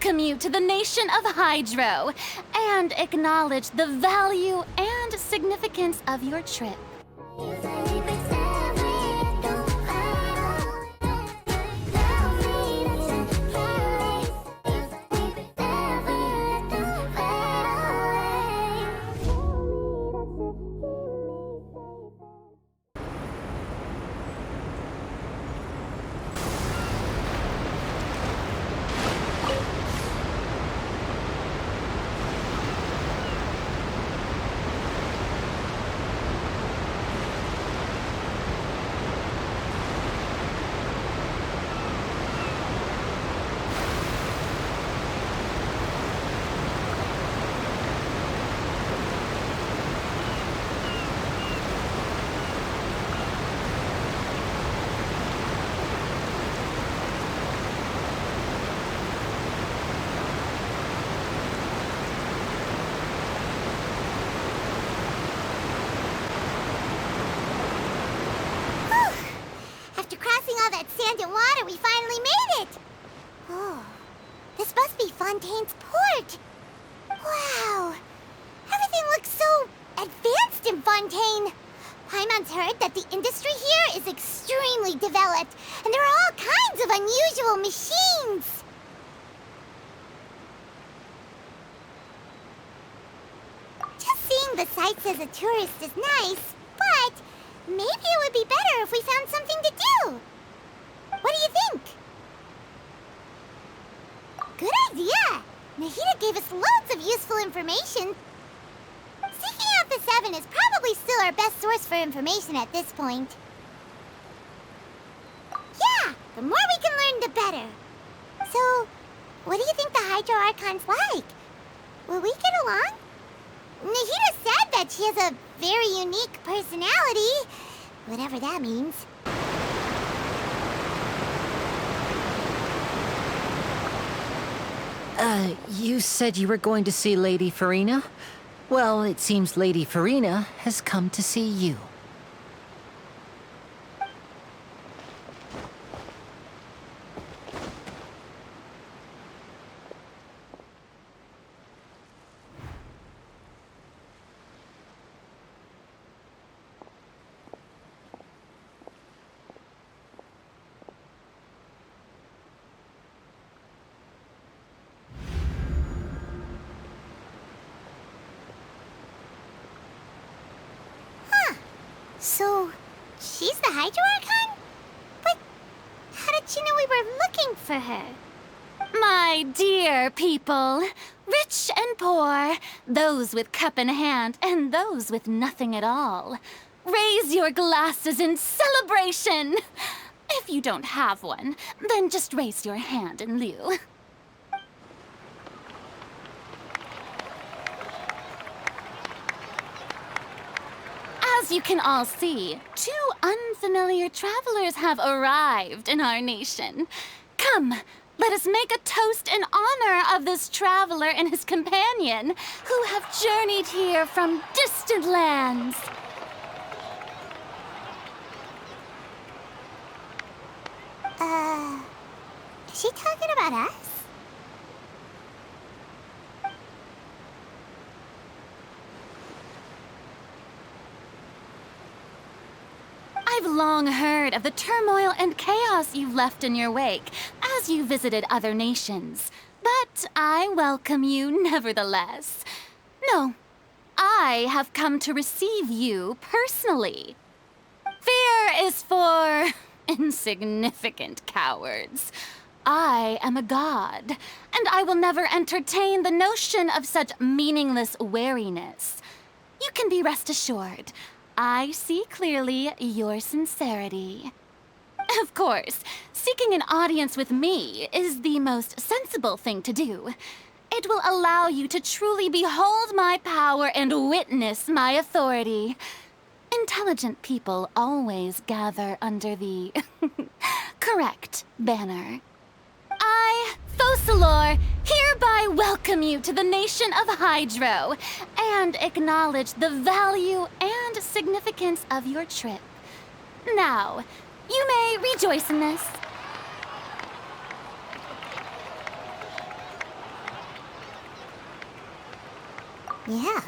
welcome you to the nation of Hydro and acknowledge the value and significance of your trip. Sand and water, we finally made it! Oh, this must be Fontaine's port. Wow, everything looks so advanced in Fontaine. Paimon's heard that the industry here is extremely developed, and there are all kinds of unusual machines. Just seeing the sights as a tourist is nice, but maybe it would be better if we found something to do. What do you think? Good idea! Nahida gave us loads of useful information. Seeking out the Seven is probably still our best source for information at this point. Yeah, the more we can learn, the better. So, what do you think the Hydro Archon's like? Will we get along? Nahida said that she has a very unique personality, whatever that means. You said you were going to see Lady Furina? Well, it seems Lady Furina has come to see you. So, she's the Hydro Archon? But how did she know we were looking for her? My dear people, rich and poor, those with cup in hand and those with nothing at all, raise your glasses in celebration! If you don't have one, then just raise your hand in lieu. As you can all see, two unfamiliar travelers have arrived in our nation. Come, let us make a toast in honor of this traveler and his companion, who have journeyed here from distant lands. Is she talking about us? I've long heard of the turmoil and chaos you've left in your wake as you visited other nations. But I welcome you nevertheless. No, I have come to receive you personally. Fear is for insignificant cowards. I am a god, and I will never entertain the notion of such meaningless wariness. You can be rest assured. I see clearly your sincerity. Of course, seeking an audience with me is the most sensible thing to do. It will allow you to truly behold my power and witness my authority. Intelligent people always gather under the correct banner. I, Focalor, hereby welcome you to the nation of Hydro and acknowledge the value and significance of your trip. Now, you may rejoice in this. Yeah,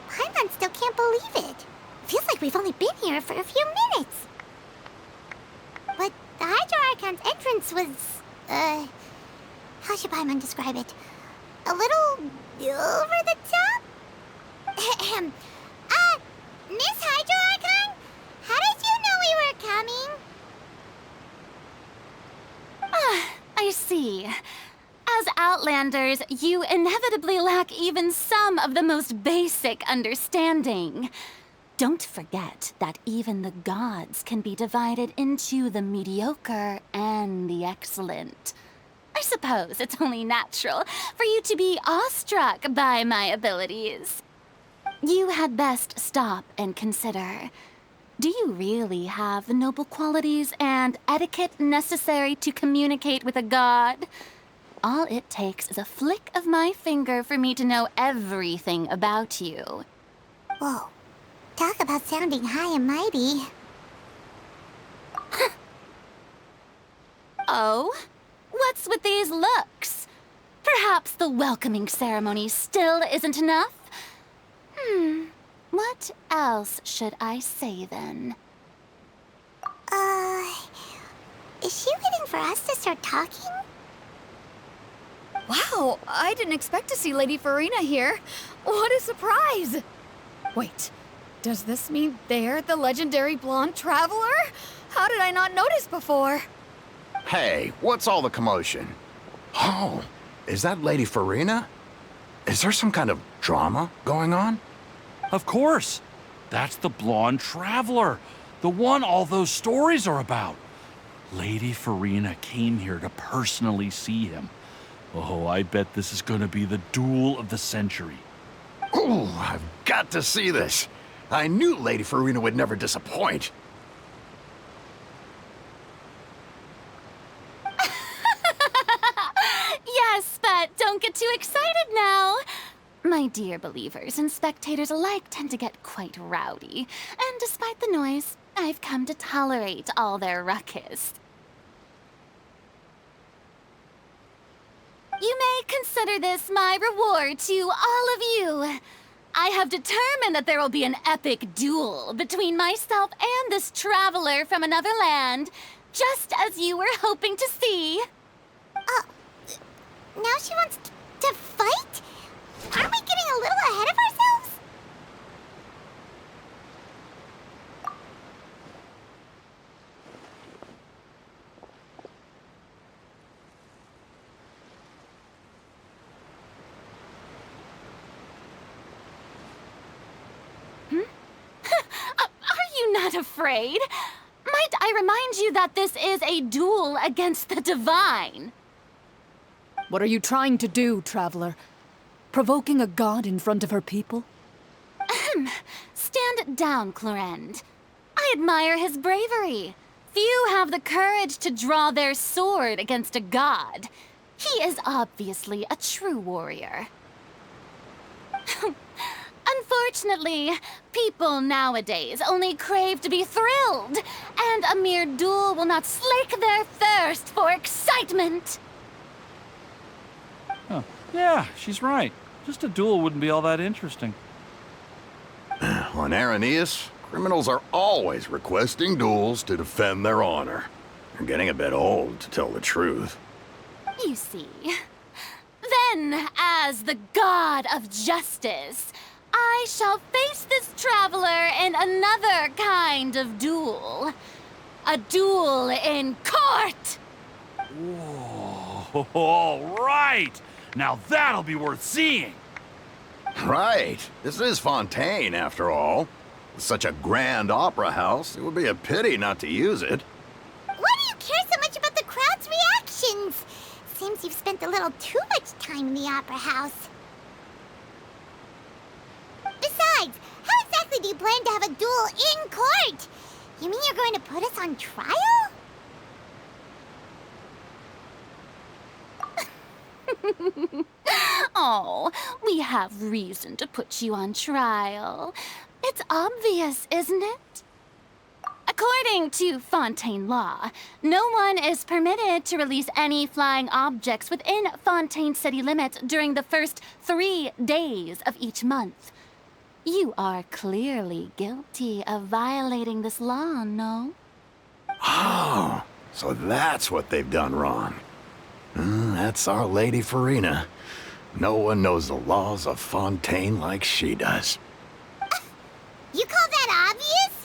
Paimon still can't believe it. Feels like we've only been here for a few minutes. But the Hydro Archon's entrance was, how should Paimon describe it? A little over the top? Ahem. Miss Hydro Archon? How did you know we were coming? I see. As Outlanders, you inevitably lack even some of the most basic understanding. Don't forget that even the gods can be divided into the mediocre and the excellent. I suppose it's only natural for you to be awestruck by my abilities. You had best stop and consider. Do you really have the noble qualities and etiquette necessary to communicate with a god? All it takes is a flick of my finger for me to know everything about you. Whoa. Talk about sounding high and mighty. Oh? What's with these looks? Perhaps the welcoming ceremony still isn't enough? What else should I say then? Is she waiting for us to start talking? Wow, I didn't expect to see Lady Furina here. What a surprise! Wait, does this mean they're the legendary blonde traveler? How did I not notice before? Hey, what's all the commotion? Oh, is that Lady Furina? Is there some kind of drama going on? Of course. That's the blonde traveler. The one all those stories are about. Lady Furina came here to personally see him. Oh, I bet this is gonna be the duel of the century. Ooh, I've got to see this. I knew Lady Furina would never disappoint. Yes, but don't get too excited now. My dear believers and spectators alike tend to get quite rowdy, and despite the noise, I've come to tolerate all their ruckus. You may consider this my reward to all of you. I have determined that there will be an epic duel between myself and this traveler from another land, just as you were hoping to see. Now she wants to fight? Aren't we getting a little ahead of ourselves? Are you not afraid? Might I remind you that this is a duel against the divine? What are you trying to do, traveler? Provoking a god in front of her people? Stand down, Clorend. I admire his bravery. Few have the courage to draw their sword against a god. He is obviously a true warrior. Unfortunately, people nowadays only crave to be thrilled, and a mere duel will not slake their thirst for excitement. Huh. Yeah, she's right. Just a duel wouldn't be all that interesting. On Araneus, criminals are always requesting duels to defend their honor. They're getting a bit old, to tell the truth. You see. Then, as the god of justice, I shall face this traveler in another kind of duel. A duel in court! Whoa, all right! Now that'll be worth seeing! Right. This is Fontaine, after all. With such a grand opera house, it would be a pity not to use it. Why do you care so much about the crowd's reactions? Seems you've spent a little too much time in the opera house. Besides, how exactly do you plan to have a duel in court? You mean you're going to put us on trial? Oh, we have reason to put you on trial. It's obvious, isn't it? According to Fontaine law, no one is permitted to release any flying objects within Fontaine city limits during the first 3 days of each month. You are clearly guilty of violating this law, no? Oh, so that's what they've done wrong. That's our Lady Furina. No one knows the laws of Fontaine like she does. You call that obvious?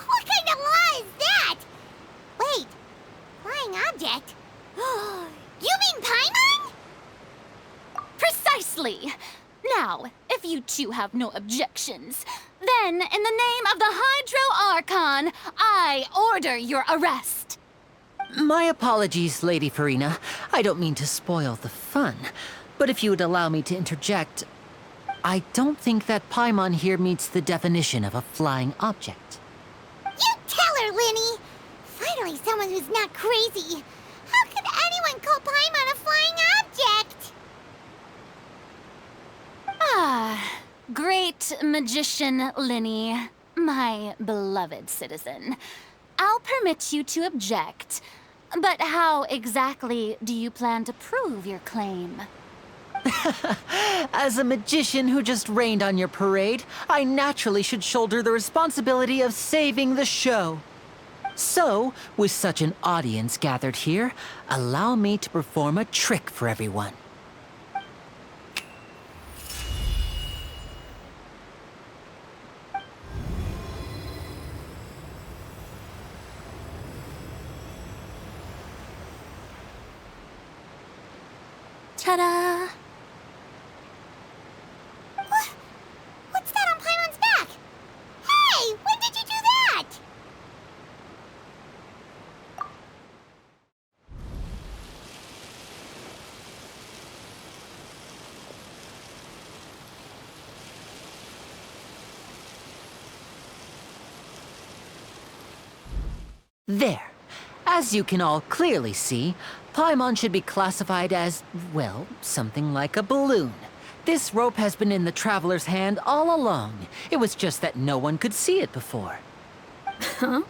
What kind of law is that? Wait, flying object? You mean Paimon? Precisely! Now, if you two have no objections, then in the name of the Hydro Archon, I order your arrest. My apologies, Lady Furina. I don't mean to spoil the fun. But if you would allow me to interject, I don't think that Paimon here meets the definition of a flying object. You tell her, Lyney! Finally someone who's not crazy. How could anyone call Paimon a flying object? Ah, great magician Lyney, my beloved citizen. I'll permit you to object, but how exactly do you plan to prove your claim? As a magician who just rained on your parade, I naturally should shoulder the responsibility of saving the show. So, with such an audience gathered here, allow me to perform a trick for everyone. Ta-da! What's that on Paimon's back? Hey, when did you do that? There. As you can all clearly see, Paimon should be classified as, well, something like a balloon. This rope has been in the Traveler's hand all along. It was just that no one could see it before. Huh?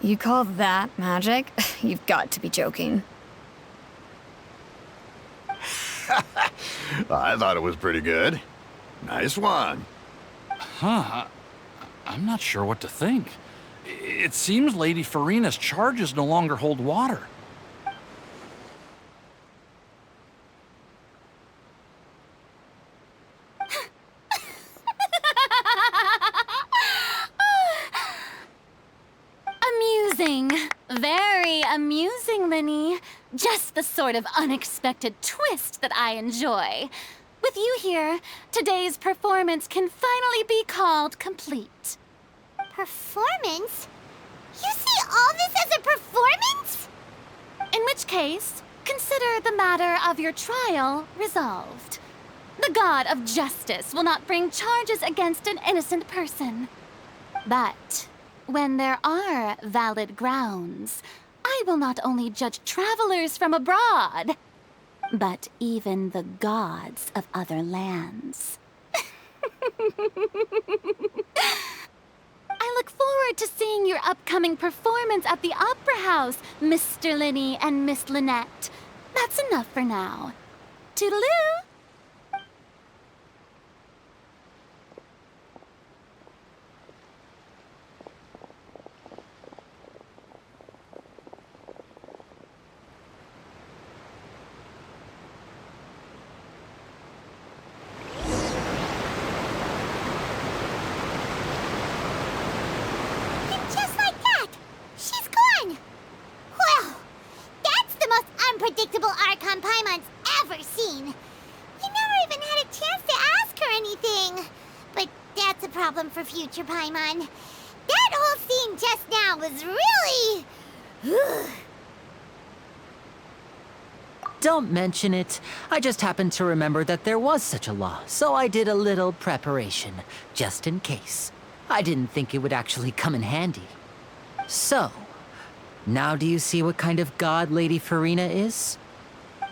You call that magic? You've got to be joking. I thought it was pretty good. Nice one. Huh? I'm not sure what to think. It seems Lady Furina's charges no longer hold water. Amusing. Very amusing, Lyney. Just the sort of unexpected twist that I enjoy. With you here, today's performance can finally be called complete. Performance? You see all this as a performance? In which case, consider the matter of your trial resolved. The god of justice will not bring charges against an innocent person. But when there are valid grounds, I will not only judge travelers from abroad, but even the gods of other lands. I look forward to seeing your upcoming performance at the Opera House, Mr. Lyney and Miss Lynette. That's enough for now. Toodaloo! Just like that, she's gone. Well, that's the most unpredictable Archon Paimon's ever seen. We never even had a chance to ask her anything. But that's a problem for future Paimon. That whole scene just now was really... Don't mention it. I just happened to remember that there was such a law, so I did a little preparation, just in case. I didn't think it would actually come in handy. So, now do you see what kind of god Lady Furina is?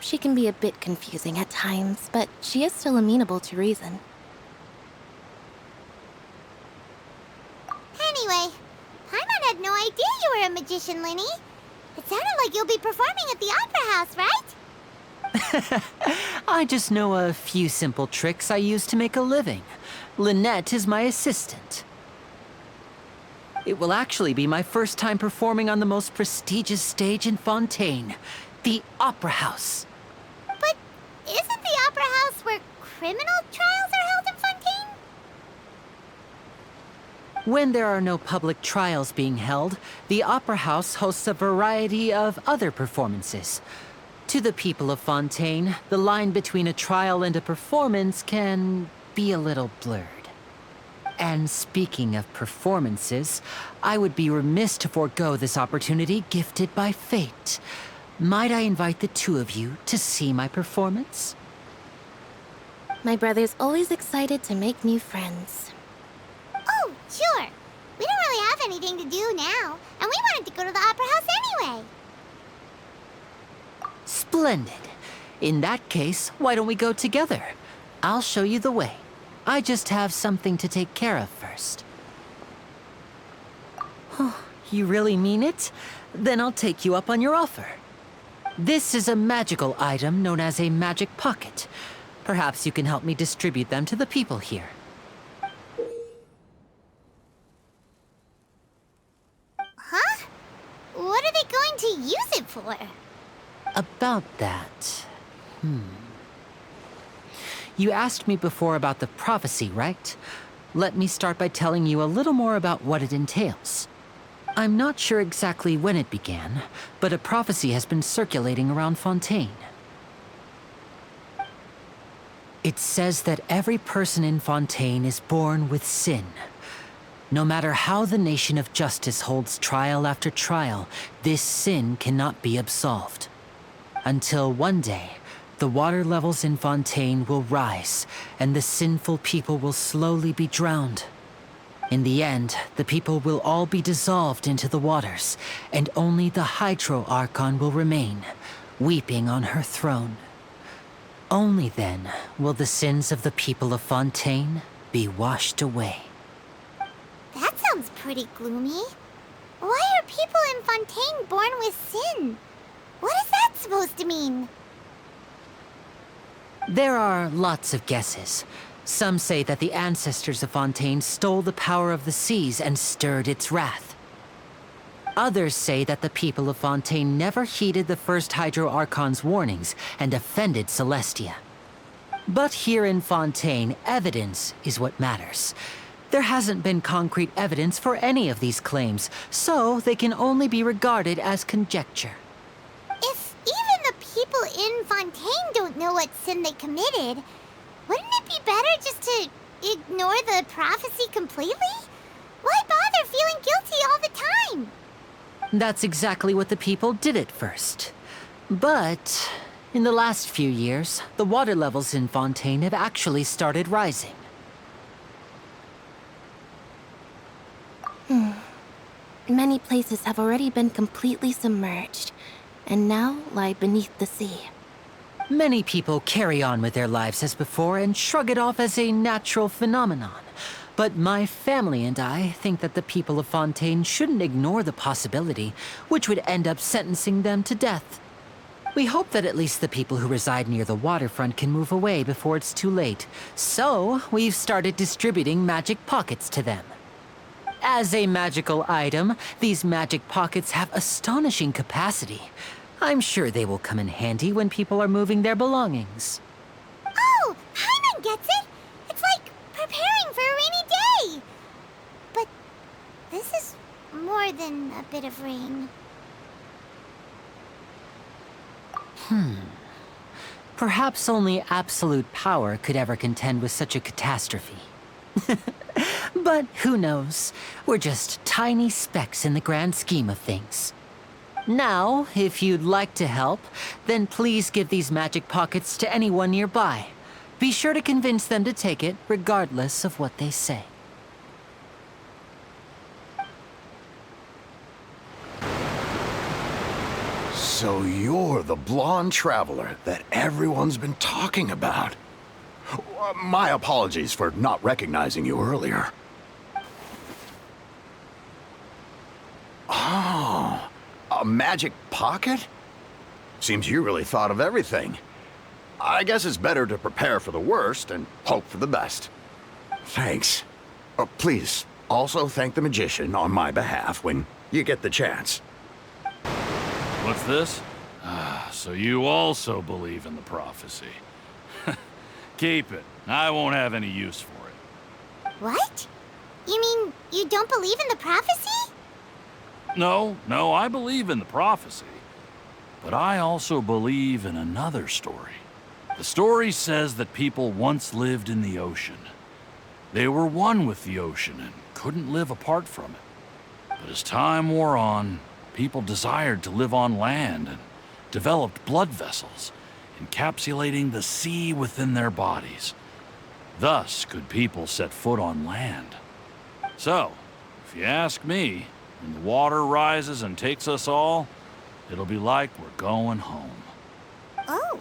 She can be a bit confusing at times, but she is still amenable to reason. Anyway, Paimon had no idea you magician, Lyney. It sounded like you'll be performing at the Opera House, right? I just know a few simple tricks I use to make a living. Lynette is my assistant. It will actually be my first time performing on the most prestigious stage in Fontaine, the Opera House. But isn't the Opera House where criminal trials are held in Fontaine? When there are no public trials being held, the Opera House hosts a variety of other performances. To the people of Fontaine, the line between a trial and a performance can be a little blurred. And speaking of performances, I would be remiss to forego this opportunity gifted by fate. Might I invite the two of you to see my performance? My brother's always excited to make new friends. Oh, sure. We don't really have anything to do now, and we wanted to go to the Opera House anyway. Splendid. In that case, why don't we go together? I'll show you the way. I just have something to take care of first. Oh, you really mean it? Then I'll take you up on your offer. This is a magical item known as a magic pocket. Perhaps you can help me distribute them to the people here. Huh? What are they going to use it for? About that... You asked me before about the prophecy, right? Let me start by telling you a little more about what it entails. I'm not sure exactly when it began, but a prophecy has been circulating around Fontaine. It says that every person in Fontaine is born with sin. No matter how the nation of justice holds trial after trial, this sin cannot be absolved. Until one day, the water levels in Fontaine will rise, and the sinful people will slowly be drowned. In the end, the people will all be dissolved into the waters, and only the Archon will remain, weeping on her throne. Only then will the sins of the people of Fontaine be washed away. That sounds pretty gloomy. Why are people in Fontaine born with sin? What is that supposed to mean? There are lots of guesses. Some say that the ancestors of Fontaine stole the power of the seas and stirred its wrath. Others say that the people of Fontaine never heeded the first Archon's warnings and offended Celestia. But here in Fontaine, evidence is what matters. There hasn't been concrete evidence for any of these claims, so they can only be regarded as conjecture. If even the people in Fontaine don't know what sin they committed, wouldn't it be better just to ignore the prophecy completely? Why bother feeling guilty all the time? That's exactly what the people did at first. But in the last few years, the water levels in Fontaine have actually started rising. Many places have already been completely submerged, and now lie beneath the sea. Many people carry on with their lives as before and shrug it off as a natural phenomenon. But my family and I think that the people of Fontaine shouldn't ignore the possibility, which would end up sentencing them to death. We hope that at least the people who reside near the waterfront can move away before it's too late. So, we've started distributing magic pockets to them. As a magical item, these magic pockets have astonishing capacity. I'm sure they will come in handy when people are moving their belongings. Oh, Paimon gets it! It's like preparing for a rainy day! But this is more than a bit of rain. Perhaps only absolute power could ever contend with such a catastrophe. But who knows? We're just tiny specks in the grand scheme of things. Now, if you'd like to help, then please give these magic pockets to anyone nearby. Be sure to convince them to take it, regardless of what they say. So you're the blonde traveler that everyone's been talking about. My apologies for not recognizing you earlier. Oh, A magic pocket? Seems you really thought of everything. I guess it's better to prepare for the worst and hope for the best. Thanks. Please, also thank the magician on my behalf when you get the chance. What's this? So you also believe in the prophecy. Keep it. I won't have any use for it. What? You mean you don't believe in the prophecy? No, I believe in the prophecy. But I also believe in another story. The story says that people once lived in the ocean. They were one with the ocean and couldn't live apart from it. But as time wore on, people desired to live on land and developed blood vessels, encapsulating the sea within their bodies. Thus could people set foot on land. So, if you ask me, when the water rises and takes us all, it'll be like we're going home. Oh,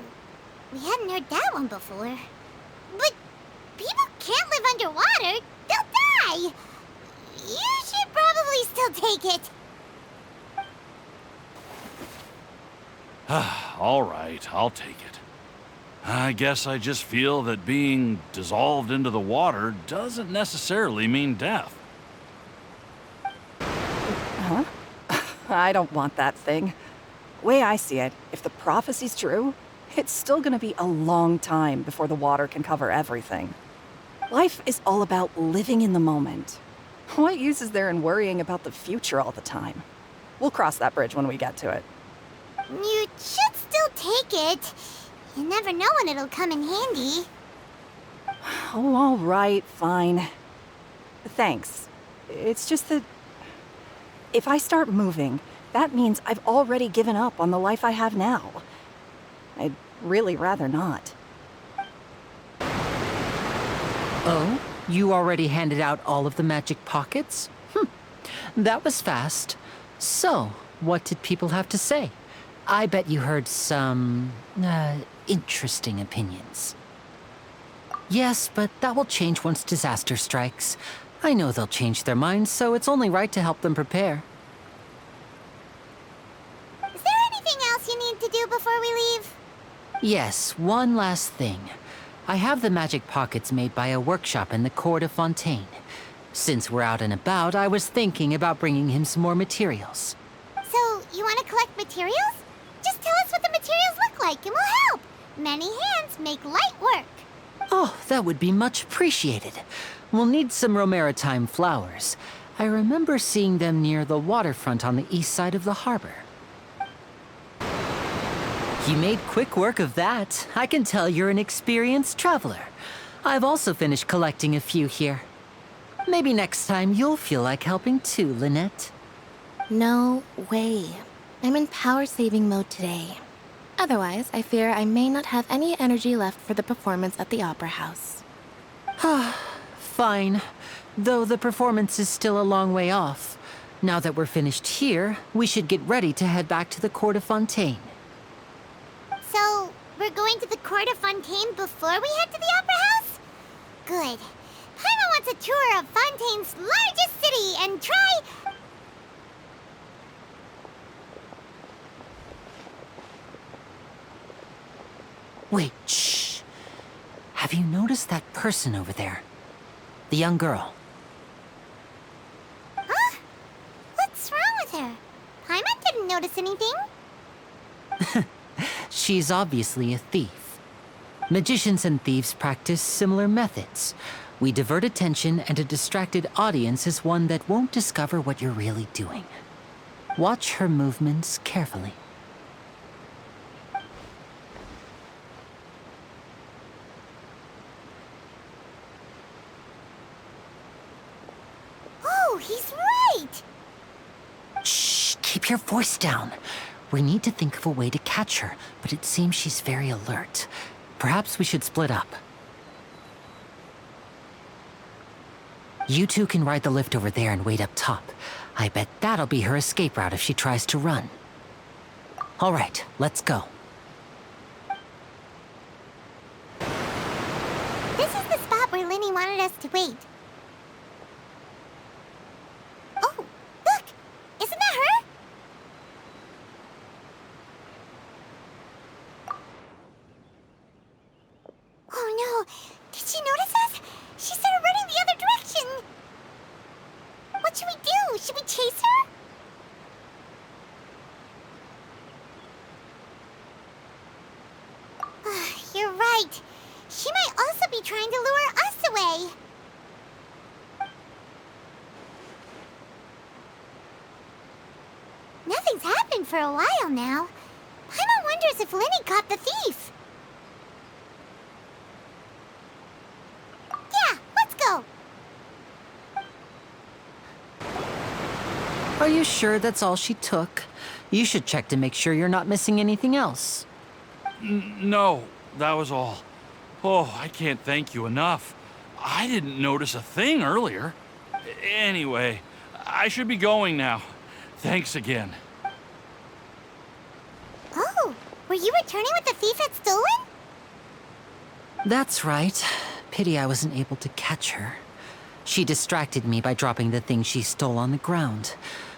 we hadn't heard that one before. But people can't live underwater. They'll die. You should probably still take it. All right, I'll take it. I guess I just feel that being dissolved into the water doesn't necessarily mean death. Huh? I don't want that thing. Way I see it, if the prophecy's true, it's still gonna be a long time before the water can cover everything. Life is all about living in the moment. What use is there in worrying about the future all the time? We'll cross that bridge when we get to it. You should still take it. You never know when it'll come in handy. Oh, all right, fine. Thanks. It's just that if I start moving, that means I've already given up on the life I have now. I'd really rather not. Oh? You already handed out all of the magic pockets? That was fast. So, what did people have to say? I bet you heard some, interesting opinions. Yes, but that will change once disaster strikes. I know they'll change their minds, so it's only right to help them prepare. Is there anything else you need to do before we leave? Yes, one last thing. I have the magic pockets made by a workshop in the court of Fontaine. Since we're out and about, I was thinking about bringing him some more materials. So, you want to collect materials? Just tell us what the materials look like and we'll help. Many hands make light work. Oh, that would be much appreciated. We'll need some romaritime flowers. I remember seeing them near the waterfront on the east side of the harbor. You made quick work of that. I can tell you're an experienced traveler. I've also finished collecting a few here. Maybe next time you'll feel like helping too, Lynette. No way. I'm in power-saving mode today. Otherwise, I fear I may not have any energy left for the performance at the Opera House. Fine. Though the performance is still a long way off. Now that we're finished here, we should get ready to head back to the court of Fontaine. So, we're going to the court of Fontaine before we head to the Opera House? Good. Paimon wants a tour of Fontaine's largest city and try... Wait, shh. Have you noticed that person over there? The young girl. Huh? What's wrong with her? Paimon didn't notice anything. She's obviously a thief. Magicians and thieves practice similar methods. We divert attention, and a distracted audience is one that won't discover what you're really doing. Watch her movements carefully. Oh, he's right! Shh, keep your voice down. We need to think of a way to catch her, but it seems she's very alert. Perhaps we should split up. You two can ride the lift over there and wait up top. I bet that'll be her escape route if she tries to run. All right, let's go. This is the spot where Lyney wanted us to wait. Oh, look! Isn't that her? right! She might also be trying to lure us away. Nothing's happened for a while now. Paimon wonders if Lyney caught the thief. Yeah, let's go. Are you sure that's all she took? You should check to make sure you're not missing anything else. No, that was all. Oh, I can't thank you enough. I didn't notice a thing earlier. Anyway, I should be going now. Thanks again. Oh, were you returning what the thief had stolen? That's right. Pity I wasn't able to catch her. She distracted me by dropping the thing she stole on the ground.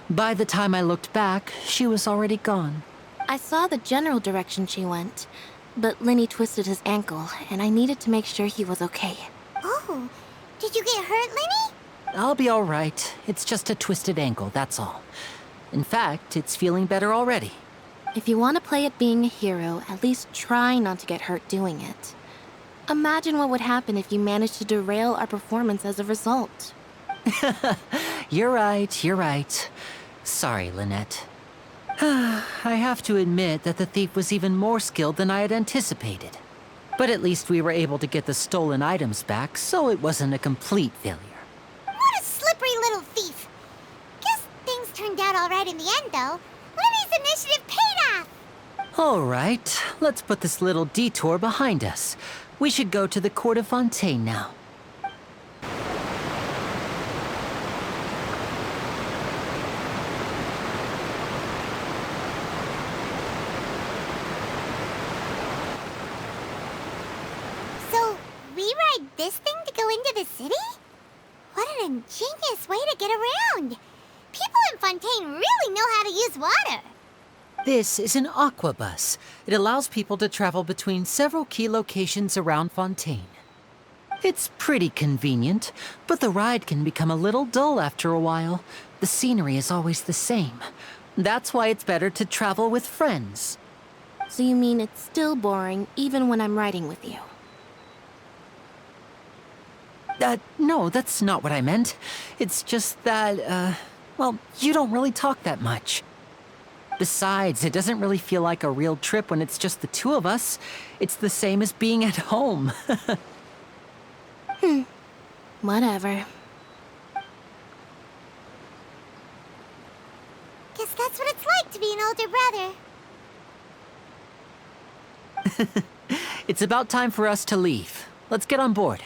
By the time I looked back, she was already gone. I saw the general direction she went, but Lyney twisted his ankle, and I needed to make sure he was okay. Oh, did you get hurt, Lyney? I'll be all right. It's just a twisted ankle, that's all. In fact, it's feeling better already. If you want to play at being a hero, at least try not to get hurt doing it. Imagine what would happen if you managed to derail our performance as a result. You're right. Sorry, Lynette. I have to admit that the thief was even more skilled than I had anticipated. But at least we were able to get the stolen items back, so it wasn't a complete failure. What a slippery little thief. Guess things turned out all right in the end, though. Lyney's initiative paid off. All right, let's put this little detour behind us. We should go to the court of Fontaine now. So, we ride this thing to go into the city? What an ingenious way to get around. People in Fontaine really know how to use water. This is an aqua bus. It allows people to travel between several key locations around Fontaine. It's pretty convenient, but the ride can become a little dull after a while. The scenery is always the same. That's why it's better to travel with friends. So you mean it's still boring even when I'm riding with you? No, that's not what I meant. It's just that, well, you don't really talk that much. Besides, it doesn't really feel like a real trip when it's just the two of us. It's the same as being at home. Whatever. Guess that's what it's like to be an older brother. It's about time for us to leave. Let's get on board.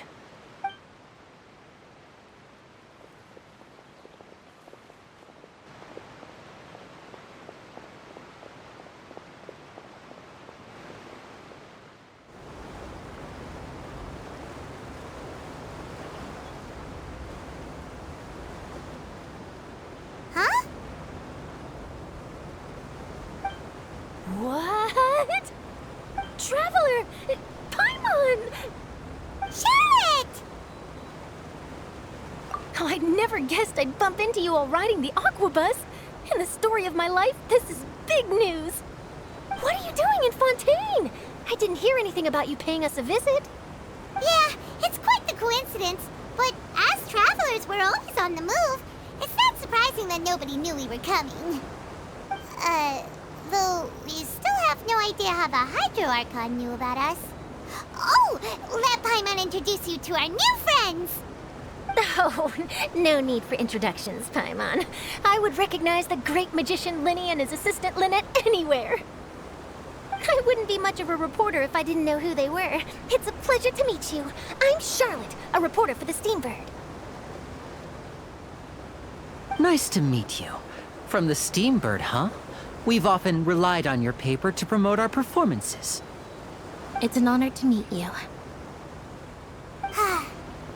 Huh? What? Traveler! Paimon! Charlotte! Oh, I'd never guessed I'd bump into you while riding the aqua bus. In the story of my life, this is big news. What are you doing in Fontaine? I didn't hear anything about you paying us a visit. Yeah, it's quite the coincidence. But as travelers, we're always on the move. It's not surprising that nobody knew we were coming. Though we still have no idea how the Hydro Archon knew about us. Oh, let Paimon introduce you to our new friends! Oh, no need for introductions, Paimon. I would recognize the great magician Lyney and his assistant Lynette anywhere. I wouldn't be much of a reporter if I didn't know who they were. It's a pleasure to meet you. I'm Charlotte, a reporter for the Steambird. Nice to meet you. From the Steambird, huh? We've often relied on your paper to promote our performances. It's an honor to meet you.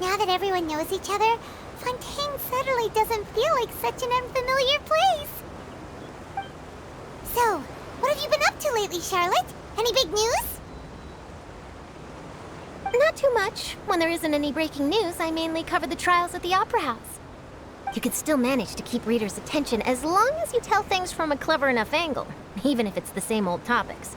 Now that everyone knows each other, Fontaine suddenly doesn't feel like such an unfamiliar place. So, what have you been up to lately, Charlotte? Any big news? Not too much. When there isn't any breaking news, I mainly cover the trials at the Opera House. You can still manage to keep readers' attention as long as you tell things from a clever enough angle, even if it's the same old topics.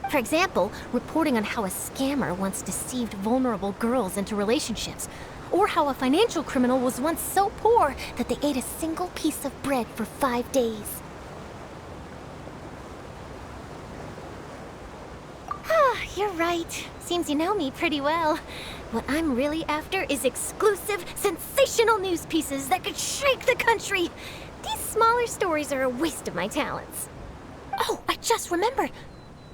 For example, reporting on how a scammer once deceived vulnerable girls into relationships, or how a financial criminal was once so poor that they ate a single piece of bread for 5 days. You're right. Seems you know me pretty well. What I'm really after is exclusive, sensational news pieces that could shake the country. These smaller stories are a waste of my talents. Oh, I just remembered.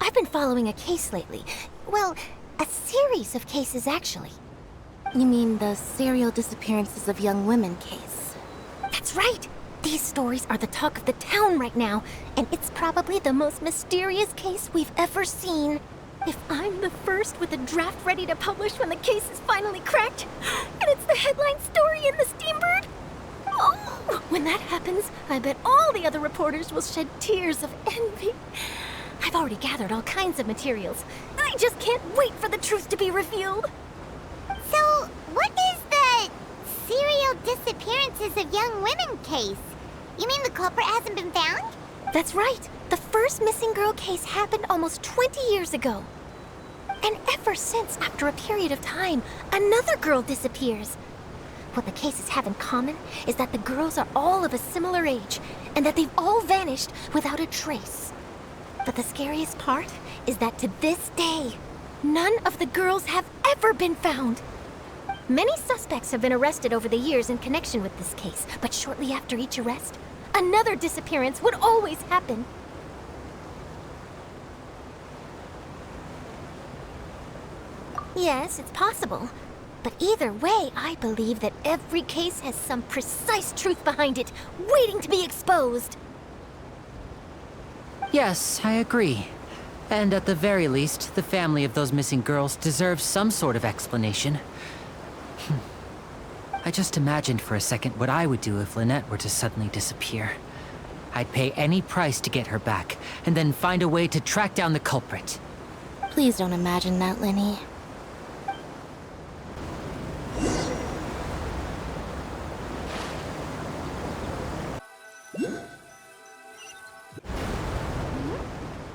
I've been following a case lately. Well, a series of cases, actually. You mean the serial disappearances of young women case? That's right. These stories are the talk of the town right now, and it's probably the most mysterious case we've ever seen. If I'm the first with a draft ready to publish when the case is finally cracked, and it's the headline story in the Steambird, oh, when that happens, I bet all the other reporters will shed tears of envy. I've already gathered all kinds of materials. I just can't wait for the truth to be revealed. So, what is the serial disappearances of young women case? You mean the culprit hasn't been found? That's right. The first missing girl case happened almost 20 years ago. And ever since, after a period of time, another girl disappears. What the cases have in common is that the girls are all of a similar age, and that they've all vanished without a trace. But the scariest part is that to this day, none of the girls have ever been found. Many suspects have been arrested over the years in connection with this case, but shortly after each arrest, another disappearance would always happen. Yes, it's possible. But either way, I believe that every case has some precise truth behind it, waiting to be exposed. Yes, I agree. And at the very least, the family of those missing girls deserves some sort of explanation. I just imagined for a second what I would do if Lynette were to suddenly disappear. I'd pay any price to get her back, and then find a way to track down the culprit. Please don't imagine that, Lyney.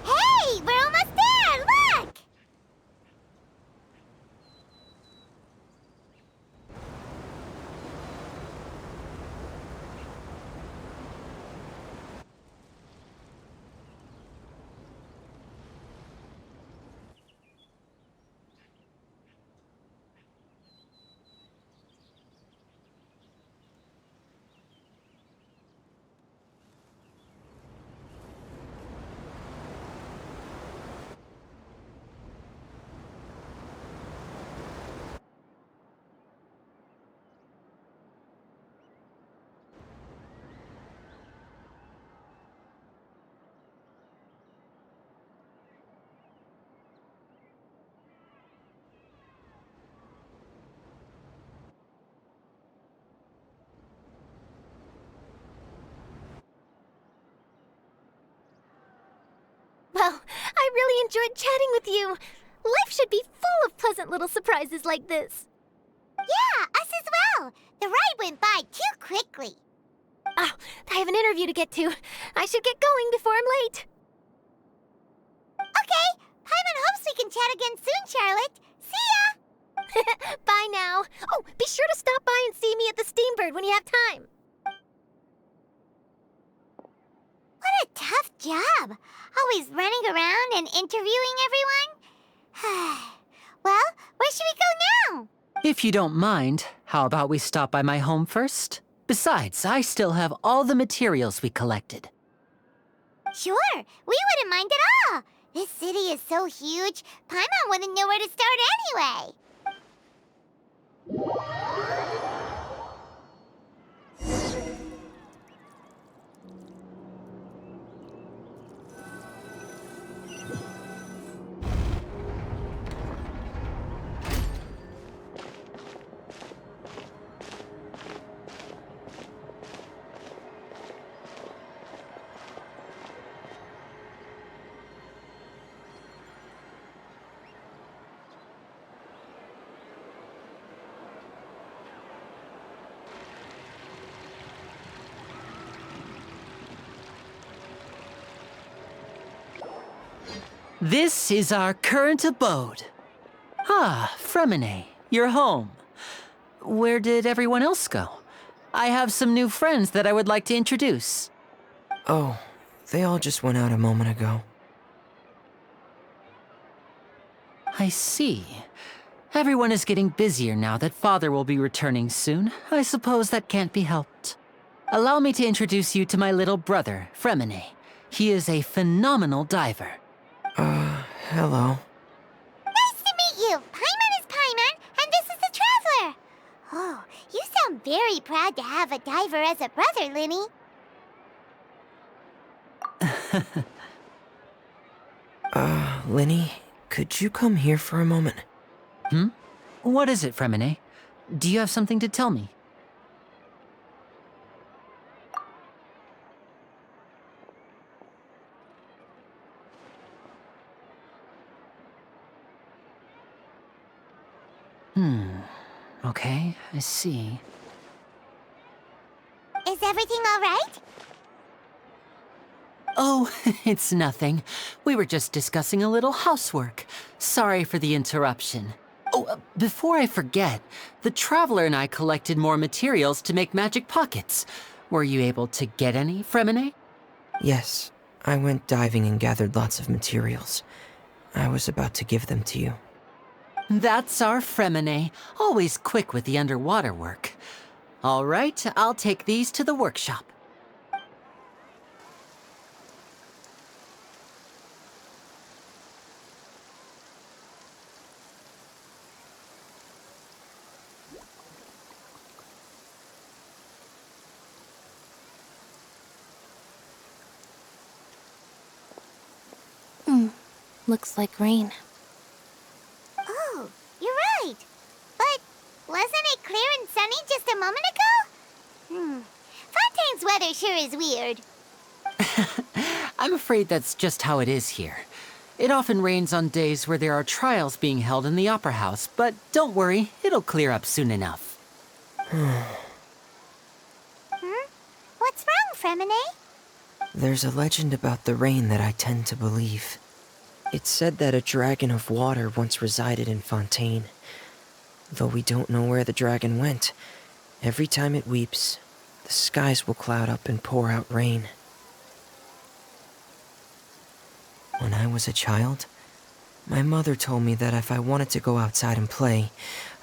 Hey, we're almost there! Look! Well, I really enjoyed chatting with you. Life should be full of pleasant little surprises like this. Yeah, us as well. The ride went by too quickly. Oh, I have an interview to get to. I should get going before I'm late. Okay, Paimon hopes we can chat again soon, Charlotte. See ya! Bye now. Oh, be sure to stop by and see me at the Steambird when you have time. What a tough job. Always running around and interviewing everyone. Well, where should we go now? If you don't mind, how about we stop by my home first? Besides, I still have all the materials we collected. Sure, we wouldn't mind at all. This city is so huge, Paimon wouldn't know where to start anyway. This is our current abode. Ah, Fremine, you're home. Where did everyone else go? I have some new friends that I would like to introduce. Oh, they all just went out a moment ago. I see. Everyone is getting busier now that Father will be returning soon. I suppose that can't be helped. Allow me to introduce you to my little brother, Fremine. He is a phenomenal diver. Hello. Nice to meet you. Paimon is Paimon, and this is the Traveler. Oh, you sound very proud to have a diver as a brother, Lyney. Lyney, could you come here for a moment? What is it, Fremine? Do you have something to tell me? Okay, I see. Is everything all right? Oh, it's nothing. We were just discussing a little housework. Sorry for the interruption. Oh, before I forget, the Traveler and I collected more materials to make magic pockets. Were you able to get any, Fremine? Yes, I went diving and gathered lots of materials. I was about to give them to you. That's our Fremine, always quick with the underwater work. All right, I'll take these to the workshop. Looks like rain. Oh, you're right. But wasn't it clear and sunny just a moment ago? Fontaine's weather sure is weird. I'm afraid that's just how it is here. It often rains on days where there are trials being held in the Opera House, but don't worry, it'll clear up soon enough. What's wrong, Fremine? There's a legend about the rain that I tend to believe. It's said that a dragon of water once resided in Fontaine. Though we don't know where the dragon went, every time it weeps, the skies will cloud up and pour out rain. When I was a child, my mother told me that if I wanted to go outside and play,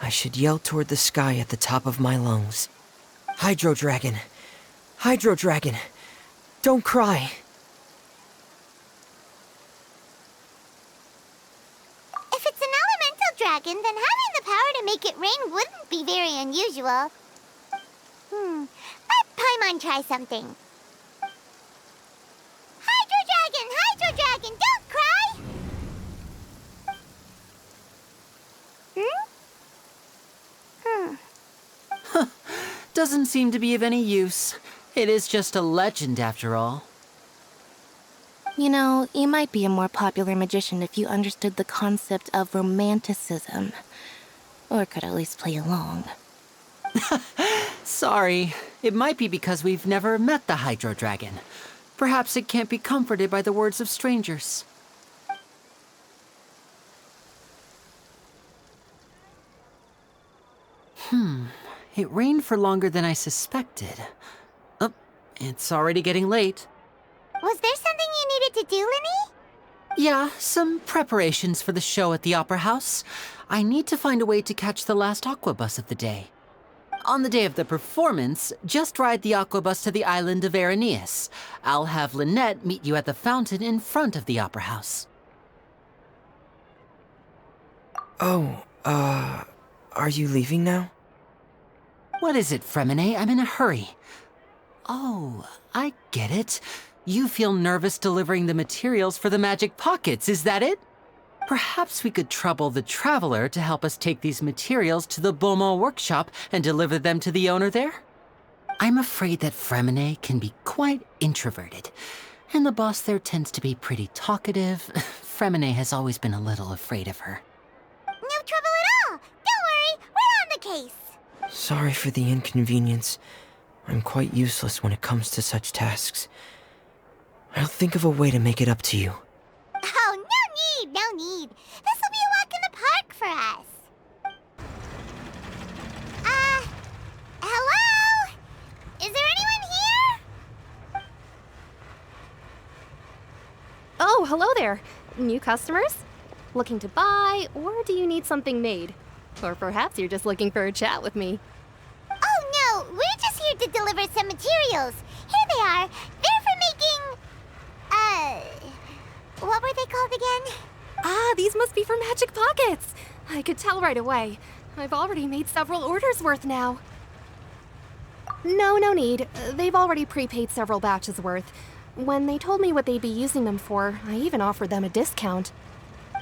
I should yell toward the sky at the top of my lungs. Hydro Dragon! Hydro Dragon! Don't cry! If it's an elemental dragon, then having the power to make it rain wouldn't be very unusual. Let Paimon try something. Hydro Dragon, don't cry! Doesn't seem to be of any use. It is just a legend after all. You know, you might be a more popular magician if you understood the concept of romanticism. Or could at least play along. Sorry. It might be because we've never met the Hydro Dragon. Perhaps it can't be comforted by the words of strangers. It rained for longer than I suspected. Oh, it's already getting late. Was there something you needed to do, Lyney? Yeah, some preparations for the show at the Opera House. I need to find a way to catch the last aqua bus of the day. On the day of the performance, just ride the aqua bus to the island of Araneus. I'll have Lynette meet you at the fountain in front of the Opera House. Oh, are you leaving now? What is it, Fremine? I'm in a hurry. Oh, I get it. You feel nervous delivering the materials for the magic pockets, is that it? Perhaps we could trouble the Traveler to help us take these materials to the Beaumont workshop and deliver them to the owner there? I'm afraid that Fremine can be quite introverted, and the boss there tends to be pretty talkative. Fremine has always been a little afraid of her. No trouble at all. Don't worry, we're on the case. Sorry for the inconvenience. I'm quite useless when it comes to such tasks. I'll think of a way to make it up to you. Oh, no hello there. New customers? Looking to buy, or do you need something made? Or perhaps you're just looking for a chat with me. Oh no, we're just here to deliver some materials. Here they are. They're for making... what were they called again? Ah, these must be for magic pockets. I could tell right away. I've already made several orders worth now. No need. They've already prepaid several batches worth. When they told me what they'd be using them for, I even offered them a discount.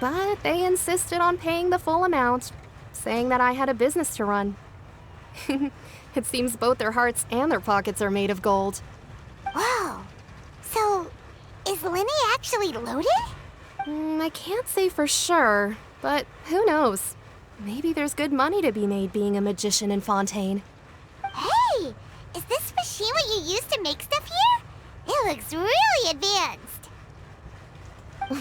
But they insisted on paying the full amount, saying that I had a business to run. It seems both their hearts and their pockets are made of gold. Wow. So, is Lyney actually loaded? I can't say for sure, but who knows? Maybe there's good money to be made being a magician in Fontaine. Hey! Is this machine what you use to make stuff here? It looks really advanced.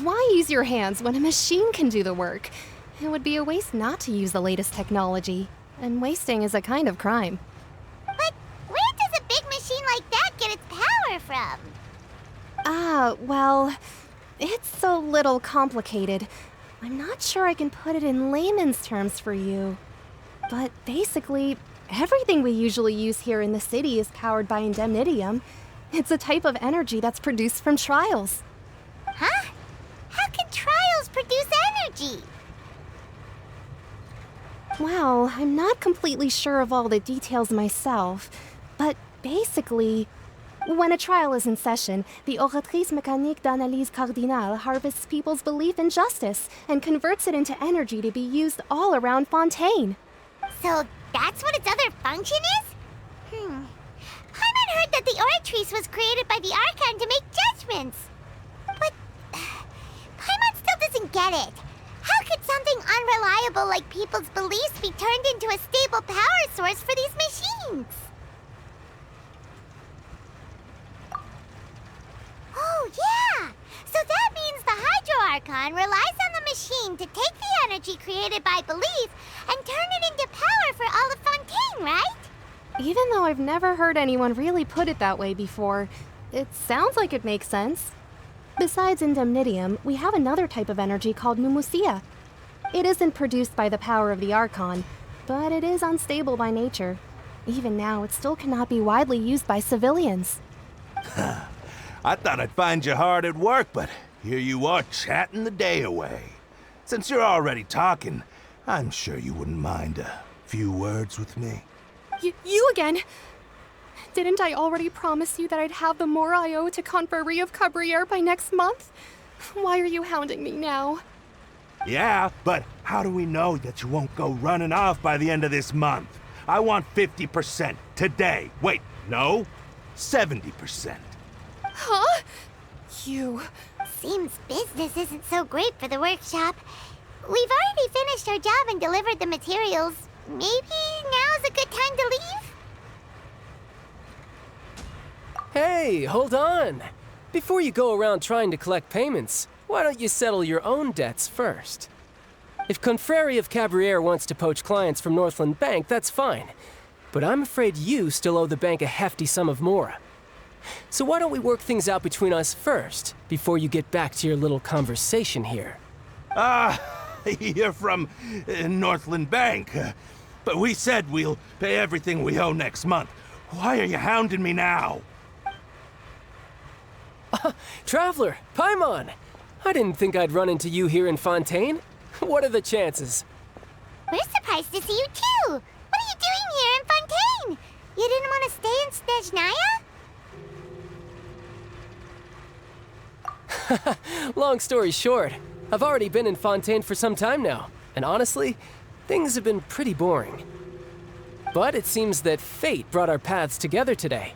Why use your hands when a machine can do the work? It would be a waste not to use the latest technology, and wasting is a kind of crime. But where does a big machine like that get its power from? Well, it's a little complicated. I'm not sure I can put it in layman's terms for you. But basically, everything we usually use here in the city is powered by indemnitium. It's a type of energy that's produced from trials. Huh? How can trials produce energy? Well, I'm not completely sure of all the details myself, but basically, when a trial is in session, the oratrice mécanique d'analyse cardinale harvests people's belief in justice and converts it into energy to be used all around Fontaine. So that's what its other function is? Paimon heard that the oratrice was created by the Archon to make judgments. But Paimon still doesn't get it. How could something unreliable like people's beliefs be turned into a stable power source for these machines? Oh, yeah! So that means the Hydro Archon relies on the machine to take the energy created by belief and turn it into power for all of Fontaine, right? Even though I've never heard anyone really put it that way before, it sounds like it makes sense. Besides indemnitium, we have another type of energy called pneumosia. It isn't produced by the power of the Archon, but it is unstable by nature. Even now, it still cannot be widely used by civilians. I thought I'd find you hard at work, but here you are chatting the day away. Since you're already talking, I'm sure you wouldn't mind a few words with me. You again? Didn't I already promise you that I'd have the more I owe to Confrérie of Cabriere by next month? Why are you hounding me now? Yeah, but how do we know that you won't go running off by the end of this month? I want 50% today. Wait, no, 70%. Huh? You... Seems business isn't so great for the workshop. We've already finished our job and delivered the materials. Maybe now's a good time to leave? Hey, hold on. Before you go around trying to collect payments, why don't you settle your own debts first? If Confrérie of Cabriere wants to poach clients from Northland Bank, that's fine. But I'm afraid you still owe the bank a hefty sum of mora. So why don't we work things out between us first, before you get back to your little conversation here? You're from Northland Bank. But we said we'll pay everything we owe next month. Why are you hounding me now? Traveler, Paimon! I didn't think I'd run into you here in Fontaine. What are the chances? We're surprised to see you too! What are you doing here in Fontaine? You didn't want to stay in Snezhnaya? Long story short, I've already been in Fontaine for some time now, and honestly, things have been pretty boring. But it seems that fate brought our paths together today.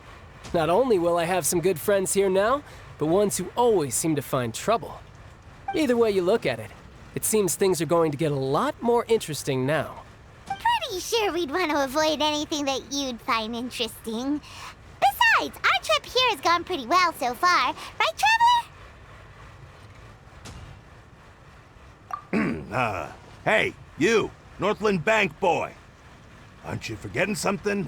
Not only will I have some good friends here now, but ones who always seem to find trouble. Either way you look at it, it seems things are going to get a lot more interesting now. Pretty sure we'd want to avoid anything that you'd find interesting. Besides, our trip here has gone pretty well so far, right, Traveler? Hey, you, Northland Bank boy. Aren't you forgetting something?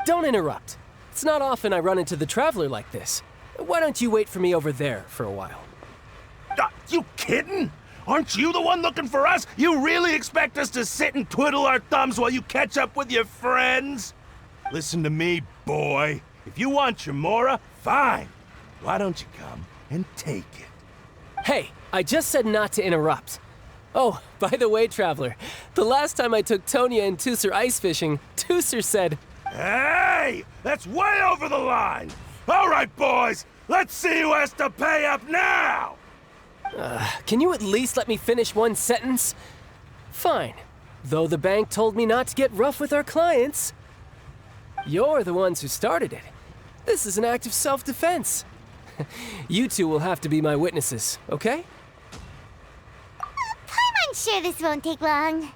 Don't interrupt. It's not often I run into the Traveler like this. Why don't you wait for me over there for a while? You kidding? Aren't you the one looking for us? You really expect us to sit and twiddle our thumbs while you catch up with your friends? Listen to me, boy. If you want your Mora, fine. Why don't you come and take it? Hey, I just said not to interrupt. Oh, by the way, Traveler, the last time I took Tonya and Tusser ice fishing, Tusser said, Hey! That's way over the line! All right, boys, let's see who has to pay up now! Can you at least let me finish one sentence? Fine. Though the bank told me not to get rough with our clients. You're the ones who started it. This is an act of self-defense. You two will have to be my witnesses, okay? I'm sure this won't take long.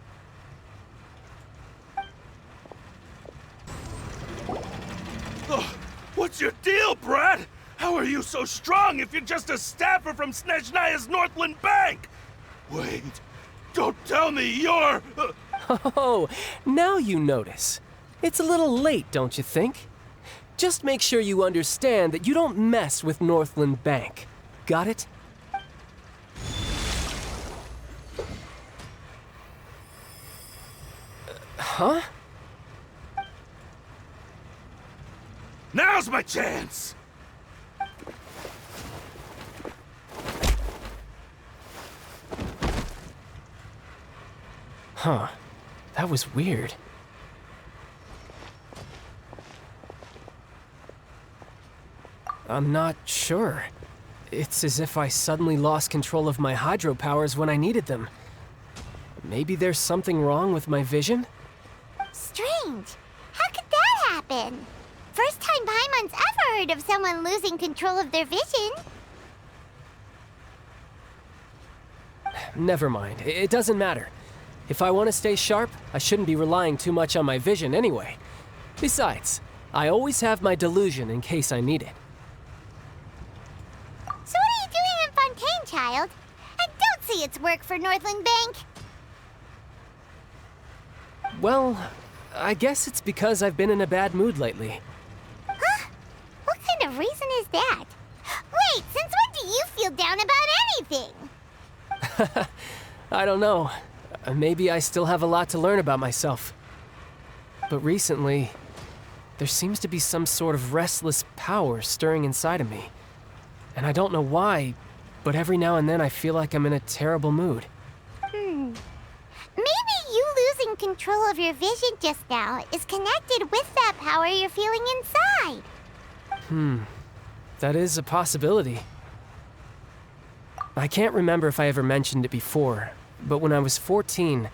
What's your deal, Brad? How are you so strong if you're just a staffer from Snezhnaya's Northland Bank? Wait, don't tell me you're... Oh, now you notice. It's a little late, don't you think? Just make sure you understand that you don't mess with Northland Bank. Got it? Huh? Now's my chance! Huh. That was weird. I'm not sure. It's as if I suddenly lost control of my hydro powers when I needed them. Maybe there's something wrong with my vision? Strange. How could that happen? First time Paimon's ever heard of someone losing control of their vision. Never mind. It doesn't matter. If I want to stay sharp, I shouldn't be relying too much on my vision anyway. Besides, I always have my delusion in case I need it. So what are you doing in Fontaine, child? I don't see its work for Northland Bank. Well, I guess it's because I've been in a bad mood lately. Huh? What kind of reason is that? Wait, since when do you feel down about anything? I don't know. Maybe I still have a lot to learn about myself. But recently, there seems to be some sort of restless power stirring inside of me. And I don't know why, but every now and then I feel like I'm in a terrible mood. Maybe you losing control of your vision just now is connected with that power you're feeling inside. That is a possibility. I can't remember if I ever mentioned it before, but when I was 14,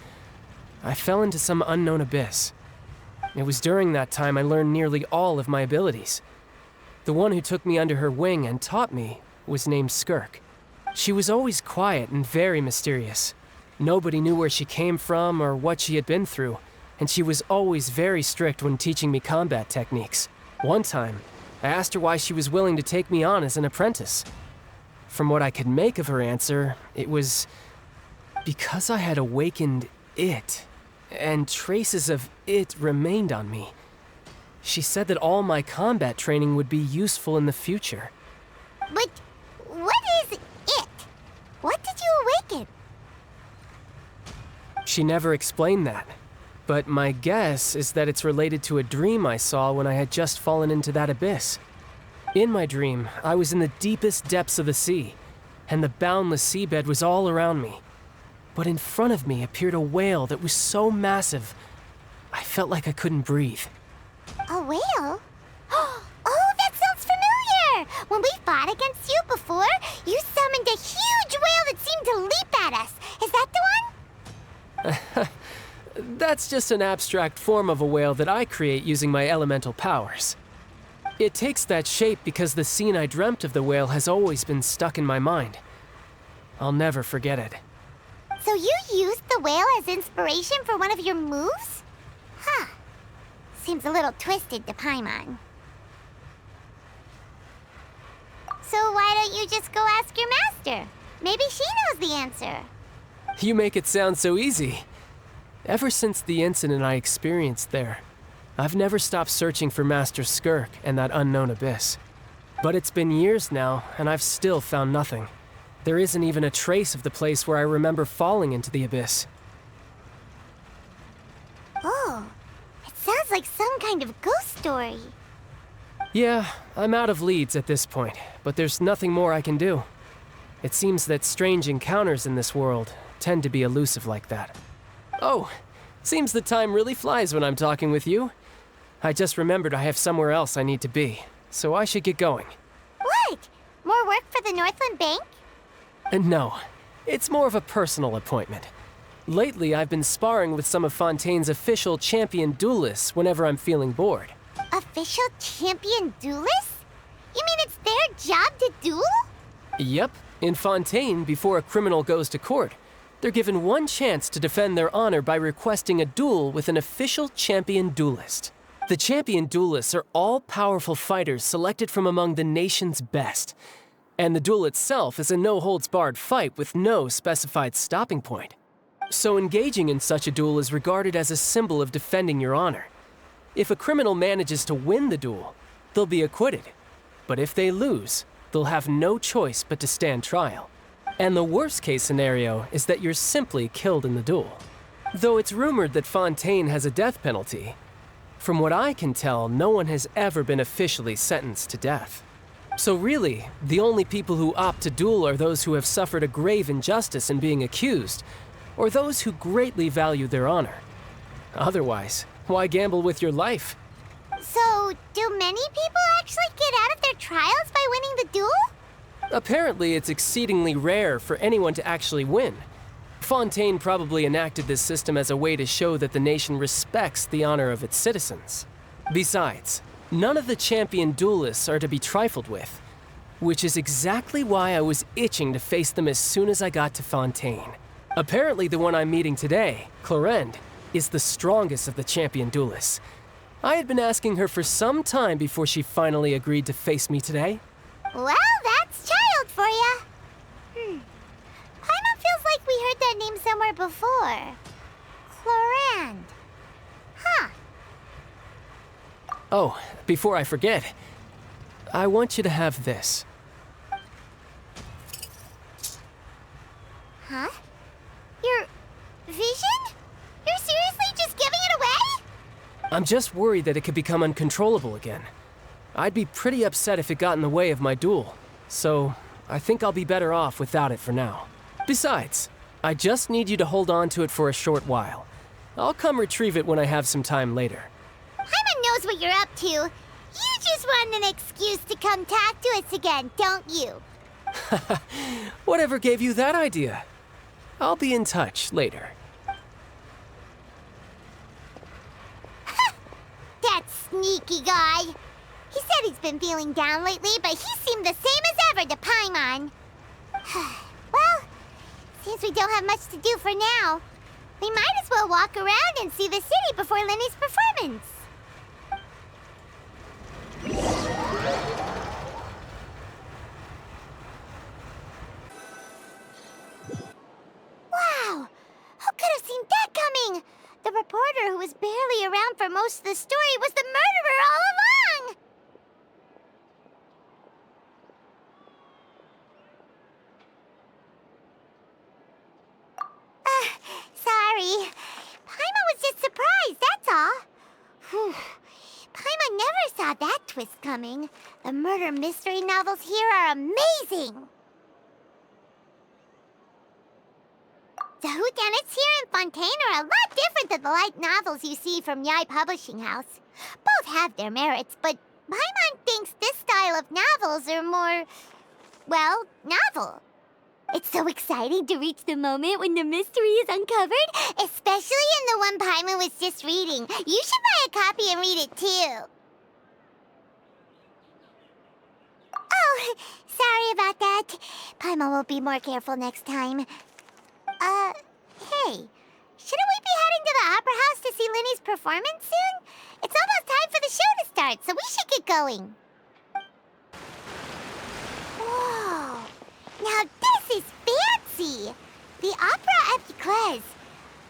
I fell into some unknown abyss. It was during that time I learned nearly all of my abilities. The one who took me under her wing and taught me was named Skirk. She was always quiet and very mysterious. Nobody knew where she came from or what she had been through, and she was always very strict when teaching me combat techniques. One time, I asked her why she was willing to take me on as an apprentice. From what I could make of her answer, it was because I had awakened it, and traces of it remained on me. She said that all my combat training would be useful in the future. But what is it? What did you awaken? She never explained that, but my guess is that it's related to a dream I saw when I had just fallen into that abyss. In my dream, I was in the deepest depths of the sea, and the boundless seabed was all around me. But in front of me appeared a whale that was so massive, I felt like I couldn't breathe. A whale? Oh, that sounds familiar! When we fought against you before, you summoned a huge whale that seemed to leap at us. Is that the one? That's just an abstract form of a whale that I create using my elemental powers. It takes that shape because the scene I dreamt of the whale has always been stuck in my mind. I'll never forget it. So you used the whale as inspiration for one of your moves? Huh. Seems a little twisted to Paimon. So why don't you just go ask your master? Maybe she knows the answer. You make it sound so easy. Ever since the incident I experienced there, I've never stopped searching for Master Skirk and that unknown abyss. But it's been years now, and I've still found nothing. There isn't even a trace of the place where I remember falling into the abyss. Oh, it sounds like some kind of ghost story. Yeah, I'm out of leads at this point, but there's nothing more I can do. It seems that strange encounters in this world tend to be elusive like that. Oh, seems the time really flies when I'm talking with you. I just remembered I have somewhere else I need to be, so I should get going. What? More work for the Northland Bank? No, it's more of a personal appointment. Lately, I've been sparring with some of Fontaine's official champion duelists whenever I'm feeling bored. Official champion duelists? You mean it's their job to duel? Yep, in Fontaine, before a criminal goes to court, they're given one chance to defend their honor by requesting a duel with an official champion duelist. The champion duelists are all-powerful fighters selected from among the nation's best. And the duel itself is a no-holds-barred fight with no specified stopping point. So engaging in such a duel is regarded as a symbol of defending your honor. If a criminal manages to win the duel, they'll be acquitted. But if they lose, they'll have no choice but to stand trial. And the worst-case scenario is that you're simply killed in the duel. Though it's rumored that Fontaine has a death penalty, from what I can tell, no one has ever been officially sentenced to death. So really, the only people who opt to duel are those who have suffered a grave injustice in being accused, or those who greatly value their honor. Otherwise, why gamble with your life? So, do many people actually get out of their trials by winning the duel? Apparently, it's exceedingly rare for anyone to actually win. Fontaine probably enacted this system as a way to show that the nation respects the honor of its citizens. Besides, none of the champion duelists are to be trifled with, which is exactly why I was itching to face them as soon as I got to Fontaine. Apparently, the one I'm meeting today, Clorinde, is the strongest of the champion duelists. I had been asking her for some time before she finally agreed to face me today. Well, that's child for ya. Paimon feels like we heard that name somewhere before. Clorinde. Huh. Oh, before I forget, I want you to have this. Huh? Your vision? You're seriously just giving it away? I'm just worried that it could become uncontrollable again. I'd be pretty upset if it got in the way of my duel, so I think I'll be better off without it for now. Besides, I just need you to hold on to it for a short while. I'll come retrieve it when I have some time later. Paimon knows what you're up to. You just want an excuse to come talk to us again, don't you? Whatever gave you that idea? I'll be in touch later. That sneaky guy. He said he's been feeling down lately, but he seemed the same as ever to Paimon. Well, since we don't have much to do for now, we might as well walk around and see the city before Lyney's performance. Wow! Who could have seen that coming? The reporter who was barely around for most of the story was the murderer all along! Sorry. Paimon was just surprised, that's all. Whew. Paimon never saw that twist coming. The murder mystery novels here are amazing! The whodunits here in Fontaine are a lot different than the light novels you see from Yai Publishing House. Both have their merits, but Paimon thinks this style of novels are more, well, novel. It's so exciting to reach the moment when the mystery is uncovered, especially in the one Paimon was just reading. You should buy a copy and read it too. Oh, sorry about that. Paimon will be more careful next time. Hey, shouldn't we be heading to the Opera House to see Lyney's performance soon? It's almost time for the show to start, so we should get going. Whoa, now this is fancy! The Opera Epiclese.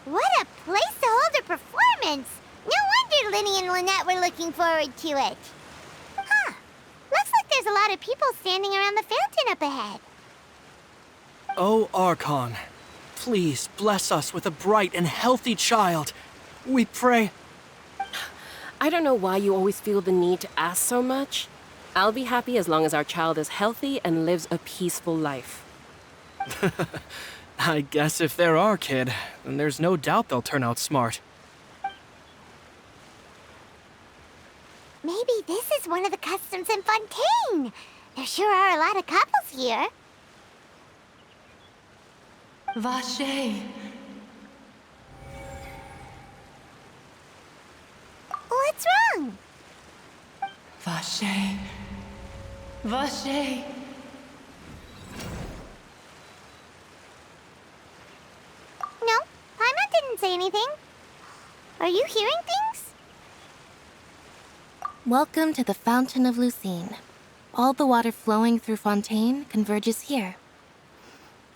What a place to hold a performance! No wonder Lyney and Lynette were looking forward to it. Huh, looks like there's a lot of people standing around the fountain up ahead. Oh, Archon, please bless us with a bright and healthy child. We pray. I don't know why you always feel the need to ask so much. I'll be happy as long as our child is healthy and lives a peaceful life. I guess if they're our kid, then there's no doubt they'll turn out smart. Maybe this is one of the customs in Fontaine. There sure are a lot of couples here. Vache. What's wrong? Vache. Vache. No, Paimon didn't say anything. Are you hearing things? Welcome to the Fountain of Lucine. All the water flowing through Fontaine converges here.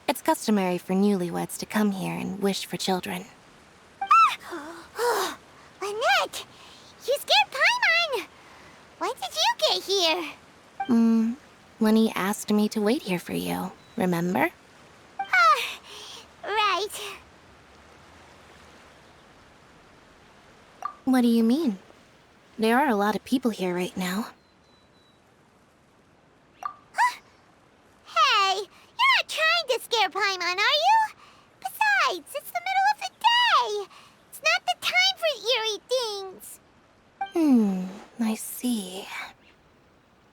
It's customary for newlyweds to come here and wish for children. Ah! Lynette! You scared Paimon! When did you get here? Lyney asked me to wait here for you, remember? Right. What do you mean? There are a lot of people here right now. Hey, you're not trying to scare Paimon, are you? Besides, it's the middle of the day. It's not the time for eerie things. I see.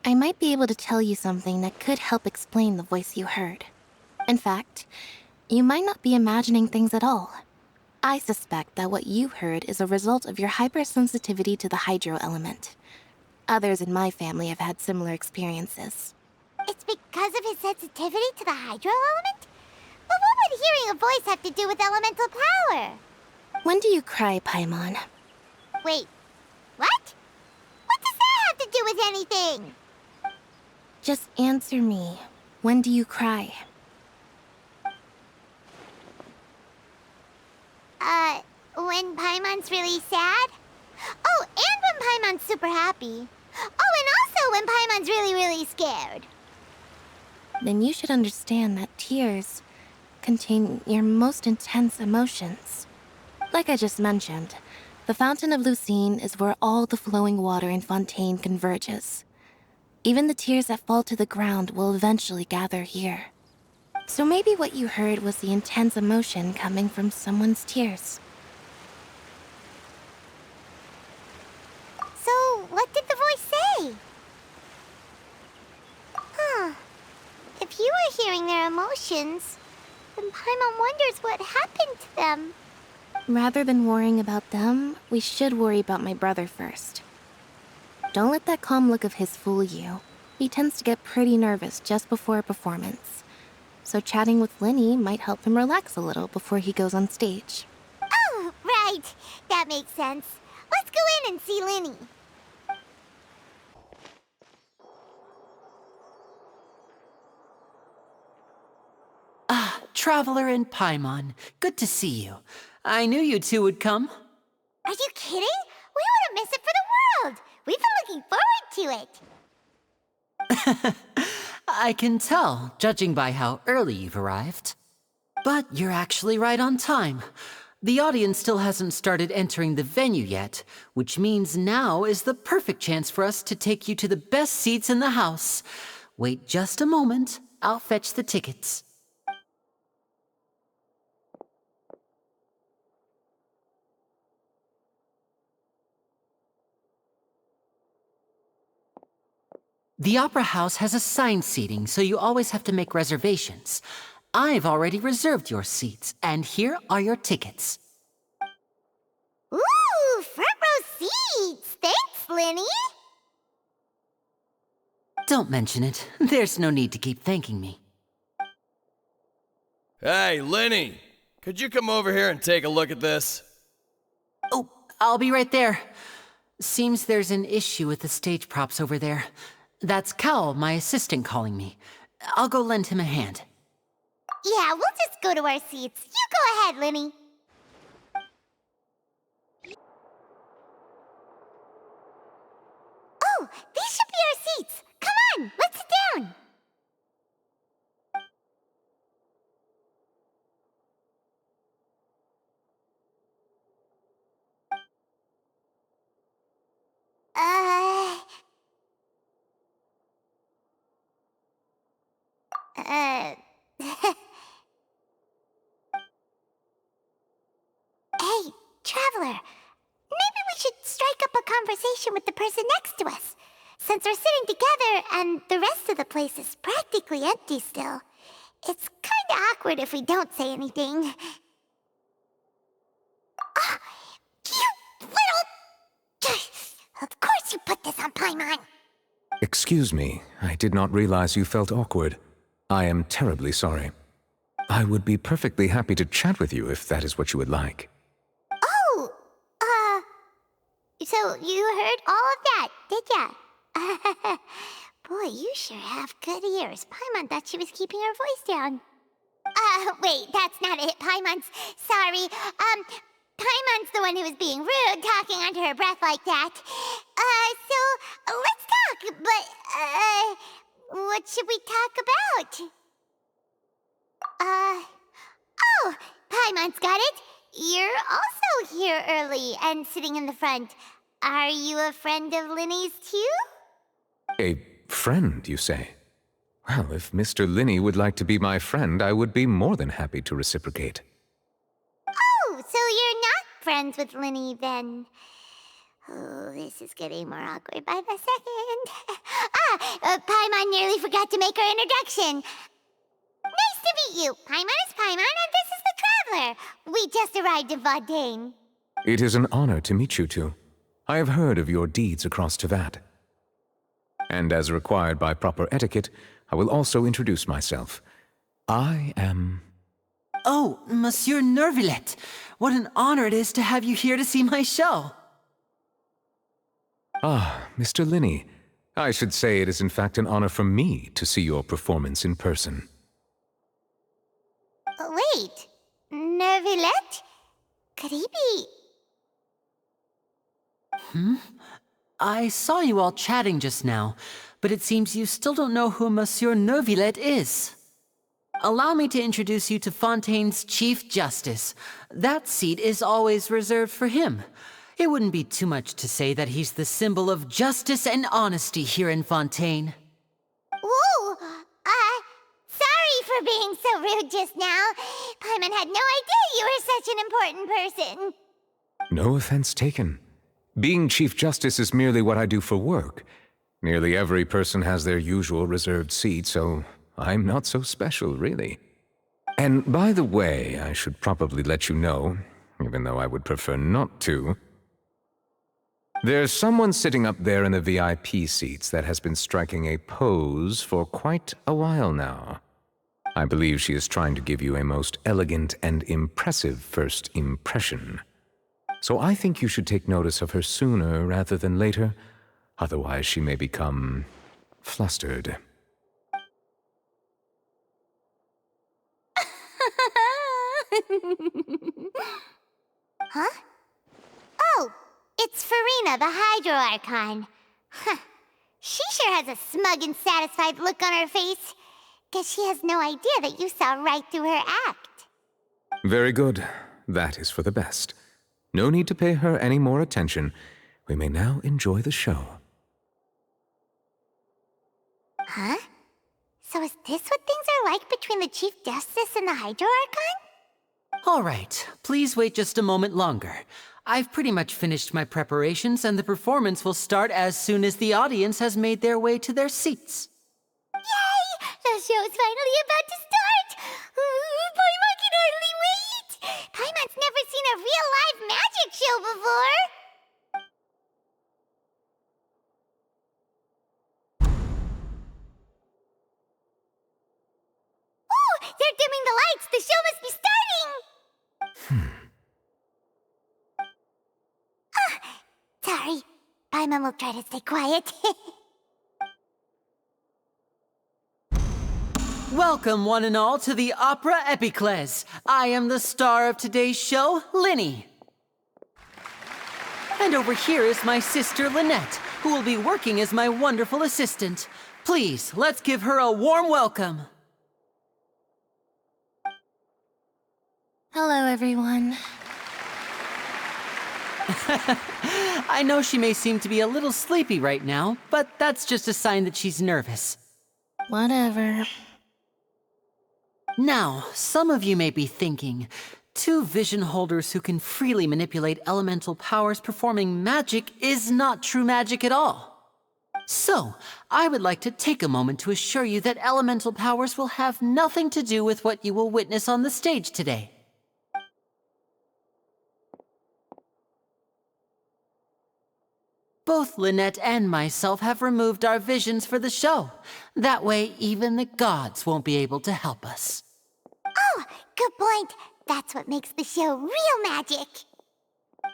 I might be able to tell you something that could help explain the voice you heard. In fact, you might not be imagining things at all. I suspect that what you heard is a result of your hypersensitivity to the hydro element. Others in my family have had similar experiences. It's because of his sensitivity to the hydro element? But what would hearing a voice have to do with elemental power? When do you cry, Paimon? Wait, what? What does that have to do with anything? Just answer me. When do you cry? When Paimon's really sad? Oh, and when Paimon's super happy. Oh, and also when Paimon's really, really scared. Then you should understand that tears contain your most intense emotions. Like I just mentioned, the Fountain of Lucine is where all the flowing water in Fontaine converges. Even the tears that fall to the ground will eventually gather here. So maybe what you heard was the intense emotion coming from someone's tears. So, what did the voice say? If you were hearing their emotions, then Paimon wonders what happened to them. Rather than worrying about them, we should worry about my brother first. Don't let that calm look of his fool you. He tends to get pretty nervous just before a performance. So chatting with Lyney might help him relax a little before he goes on stage. Oh, right. That makes sense. Let's go in and see Lyney. Traveler and Paimon, good to see you. I knew you two would come. Are you kidding? We wouldn't miss it for the world. We've been looking forward to it. I can tell, judging by how early you've arrived. But you're actually right on time. The audience still hasn't started entering the venue yet, which means now is the perfect chance for us to take you to the best seats in the house. Wait just a moment. I'll fetch the tickets. The Opera House has assigned seating, so you always have to make reservations. I've already reserved your seats, and here are your tickets. Ooh, front row seats! Thanks, Lyney! Don't mention it. There's no need to keep thanking me. Hey, Lyney! Could you come over here and take a look at this? Oh, I'll be right there. Seems there's an issue with the stage props over there. That's Cal, my assistant, calling me. I'll go lend him a hand. Yeah, we'll just go to our seats. You go ahead, Lyney. Oh, these should be our seats. Come on, let's sit down. Hey, Traveler. Maybe we should strike up a conversation with the person next to us. Since we're sitting together and the rest of the place is practically empty still, it's kinda awkward if we don't say anything. Ah, you little... Of course you put this on Paimon. Excuse me, I did not realize you felt awkward. I am terribly sorry. I would be perfectly happy to chat with you if that is what you would like. Oh, so you heard all of that, did ya? Boy, you sure have good ears. Paimon thought she was keeping her voice down. Wait, that's not it. Paimon's... Sorry. Paimon's the one who was being rude, talking under her breath like that. So, let's talk, but, what should we talk about? Oh, Paimon's got it. You're also here early and sitting in the front. Are you a friend of Lyney's too? A friend, you say? Well, if Mr. Lyney would like to be my friend, I would be more than happy to reciprocate. Oh, so you're not friends with Lyney then? Oh, this is getting more awkward by the second. Paimon nearly forgot to make her introduction. Nice to meet you. Paimon is Paimon, and this is the Traveler. We just arrived in Fontaine. It is an honor to meet you two. I have heard of your deeds across Tevat. And as required by proper etiquette, I will also introduce myself. I am... Oh, Monsieur Neuvillette. What an honor it is to have you here to see my show. Ah, Mr. Lyney. I should say it is in fact an honor for me to see your performance in person. Wait, Neuvillette? Could he be... I saw you all chatting just now, but it seems you still don't know who Monsieur Neuvillette is. Allow me to introduce you to Fontaine's Chief Justice. That seat is always reserved for him. It wouldn't be too much to say that he's the symbol of justice and honesty here in Fontaine. Whoa! Sorry for being so rude just now. Paimon had no idea you were such an important person. No offense taken. Being Chief Justice is merely what I do for work. Nearly every person has their usual reserved seat, so I'm not so special, really. And by the way, I should probably let you know, even though I would prefer not to, there's someone sitting up there in the VIP seats that has been striking a pose for quite a while now. I believe she is trying to give you a most elegant and impressive first impression. So I think you should take notice of her sooner rather than later, otherwise she may become flustered. Huh? Oh, it's Furina, the Hydro Archon. Huh. She sure has a smug and satisfied look on her face. Guess she has no idea that you saw right through her act. Very good. That is for the best. No need to pay her any more attention. We may now enjoy the show. Huh? So is this what things are like between the Chief Justice and the Hydro Archon? All right, please wait just a moment longer. I've pretty much finished my preparations, and the performance will start as soon as the audience has made their way to their seats. Yay! The show's finally about to start! Paimon can hardly wait! Paimon's never seen a real live magic show before! Oh! They're dimming the lights! The show must be starting! Sorry. Paimon will try to stay quiet. Welcome, one and all, to the Opera Epiclese. I am the star of today's show, Lyney. And over here is my sister, Lynette, who will be working as my wonderful assistant. Please, let's give her a warm welcome. Hello, everyone. I know she may seem to be a little sleepy right now, but that's just a sign that she's nervous. Whatever. Now, some of you may be thinking, two vision holders who can freely manipulate elemental powers performing magic is not true magic at all. So, I would like to take a moment to assure you that elemental powers will have nothing to do with what you will witness on the stage today. Both Lynette and myself have removed our visions for the show. That way, even the gods won't be able to help us. Oh, good point. That's what makes the show real magic.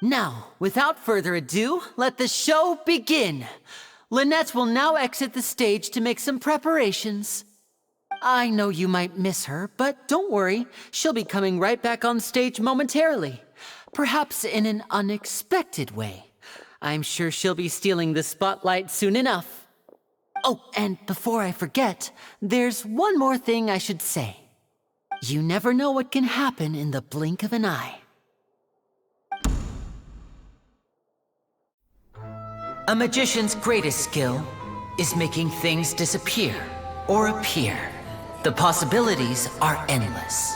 Now, without further ado, let the show begin. Lynette will now exit the stage to make some preparations. I know you might miss her, but don't worry. She'll be coming right back on stage momentarily. Perhaps in an unexpected way. I'm sure she'll be stealing the spotlight soon enough. Oh, and before I forget, there's one more thing I should say. You never know what can happen in the blink of an eye. A magician's greatest skill is making things disappear or appear. The possibilities are endless.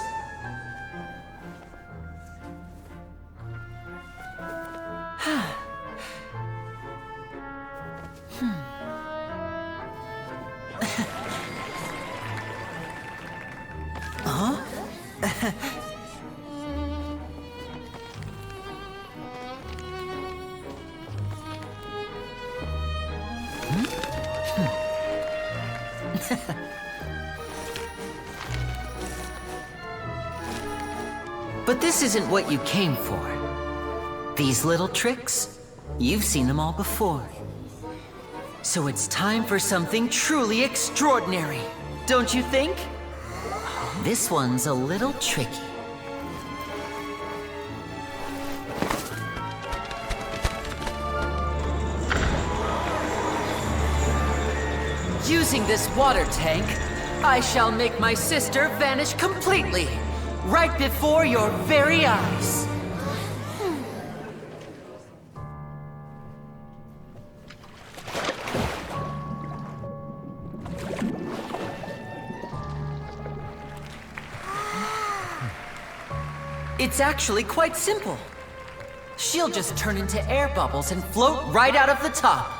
But this isn't what you came for. These little tricks, you've seen them all before. So it's time for something truly extraordinary, don't you think? This one's a little tricky. Using this water tank, I shall make my sister vanish completely, right before your very eyes. It's actually quite simple. She'll just turn into air bubbles and float right out of the top.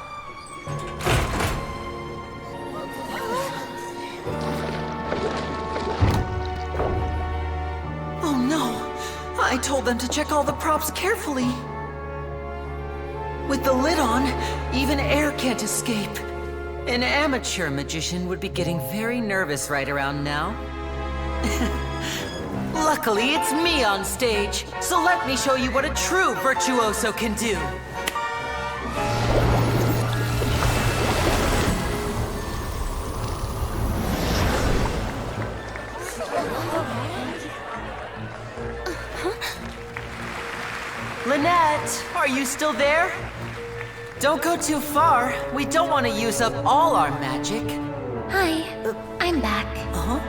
Oh no! I told them to check all the props carefully. With the lid on, even air can't escape. An amateur magician would be getting very nervous right around now. Luckily, it's me on stage, so let me show you what a true virtuoso can do. Lynette, are you still there? Don't go too far. We don't want to use up all our magic. Hi, I'm back. Uh-huh.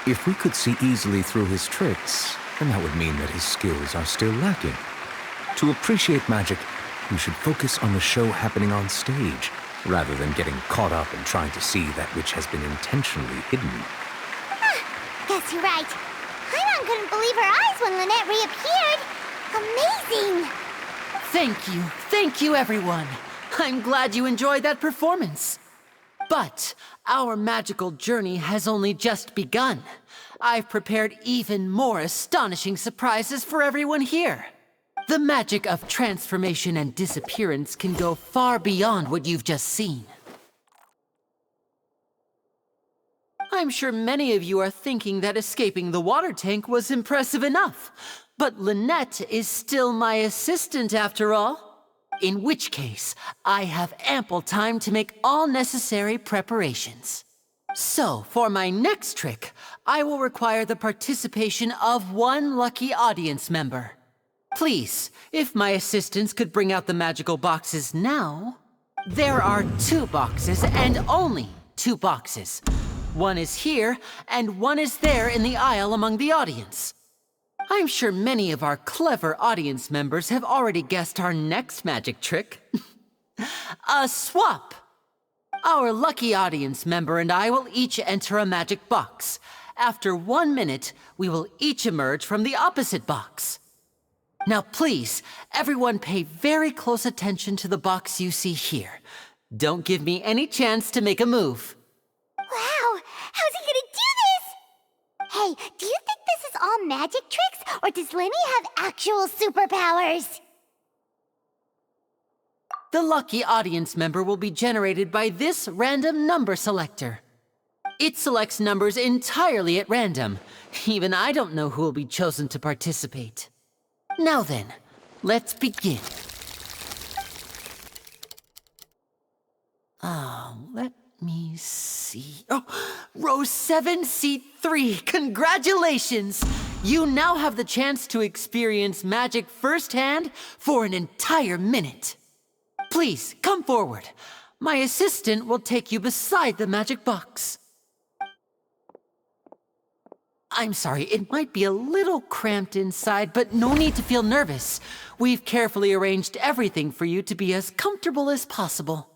If we could see easily through his tricks, then that would mean that his skills are still lacking. To appreciate magic, you should focus on the show happening on stage, rather than getting caught up in trying to see that which has been intentionally hidden. Guess you're right. Paimon couldn't believe her eyes when Lynette reappeared. Amazing! Thank you everyone. I'm glad you enjoyed that performance. But our magical journey has only just begun. I've prepared even more astonishing surprises for everyone here. The magic of transformation and disappearance can go far beyond what you've just seen. I'm sure many of you are thinking that escaping the water tank was impressive enough. But Lynette is still my assistant after all. In which case, I have ample time to make all necessary preparations. So, for my next trick, I will require the participation of one lucky audience member. Please, if my assistants could bring out the magical boxes now. There are 2 boxes and only 2 boxes. One is here and one is there in the aisle among the audience. I'm sure many of our clever audience members have already guessed our next magic trick. A swap! Our lucky audience member and I will each enter a magic box. After 1 minute, we will each emerge from the opposite box. Now please, everyone pay very close attention to the box you see here. Don't give me any chance to make a move. Wow! How's he gonna do this? Hey, do you think this is all magic tricks, or does Lyney have actual superpowers? The lucky audience member will be generated by this random number selector. It selects numbers entirely at random. Even I don't know who will be chosen to participate. Now then, let's begin. Let me see. Oh, row 7, seat 3. Congratulations! You now have the chance to experience magic firsthand for an entire minute. Please, come forward. My assistant will take you beside the magic box. I'm sorry, it might be a little cramped inside, but no need to feel nervous. We've carefully arranged everything for you to be as comfortable as possible.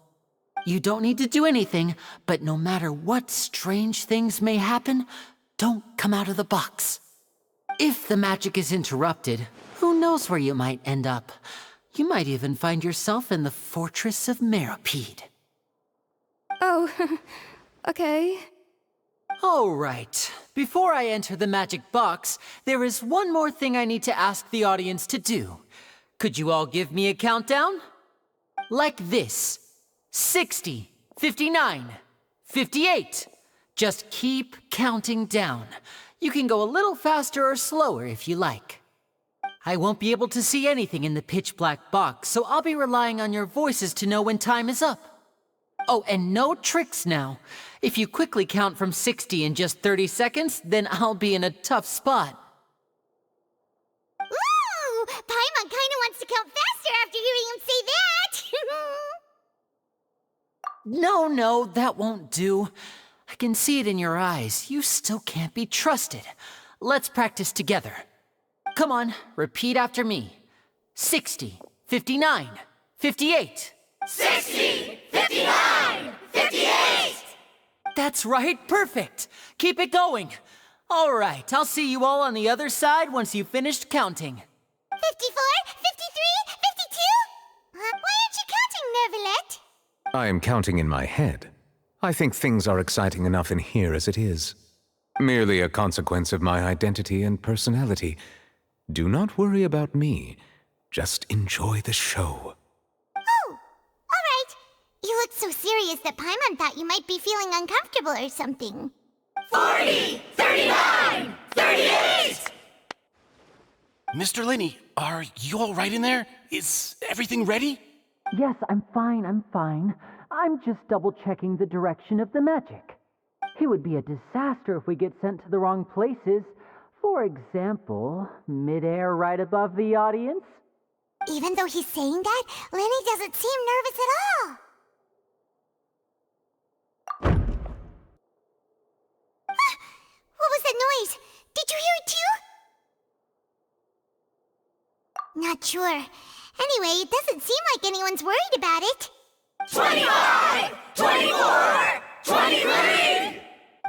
You don't need to do anything, but no matter what strange things may happen, don't come out of the box. If the magic is interrupted, who knows where you might end up? You might even find yourself in the Fortress of Meropide. Oh, okay. All right. Before I enter the magic box, there is one more thing I need to ask the audience to do. Could you all give me a countdown? Like this. 60, 59, 58. Just keep counting down. You can go a little faster or slower if you like. I won't be able to see anything in the pitch-black box, so I'll be relying on your voices to know when time is up. Oh, and no tricks now. If you quickly count from 60 in just 30 seconds, then I'll be in a tough spot. Ooh! Paimon kinda wants to count faster after hearing him say that! No, that won't do. I can see it in your eyes. You still can't be trusted. Let's practice together. Come on, repeat after me. 60, 59, 58. 60, 59, 58! That's right, perfect. Keep it going. All right, I'll see you all on the other side once you've finished counting. 54, 53, 52? Why aren't you counting, Neuvillette? I am counting in my head. I think things are exciting enough in here as it is. Merely a consequence of my identity and personality. Do not worry about me. Just enjoy the show. Oh, all right. You look so serious that Paimon thought you might be feeling uncomfortable or something. 40, 39, 38! Mr. Lyney, are you all right in there? Is everything ready? Yes, I'm fine. I'm just double-checking the direction of the magic. It would be a disaster if we get sent to the wrong places. For example, midair right above the audience. Even though he's saying that, Lyney doesn't seem nervous at all. What was that noise? Did you hear it too? Not sure. Anyway, it doesn't seem like anyone's worried about it. 25, 24, 23!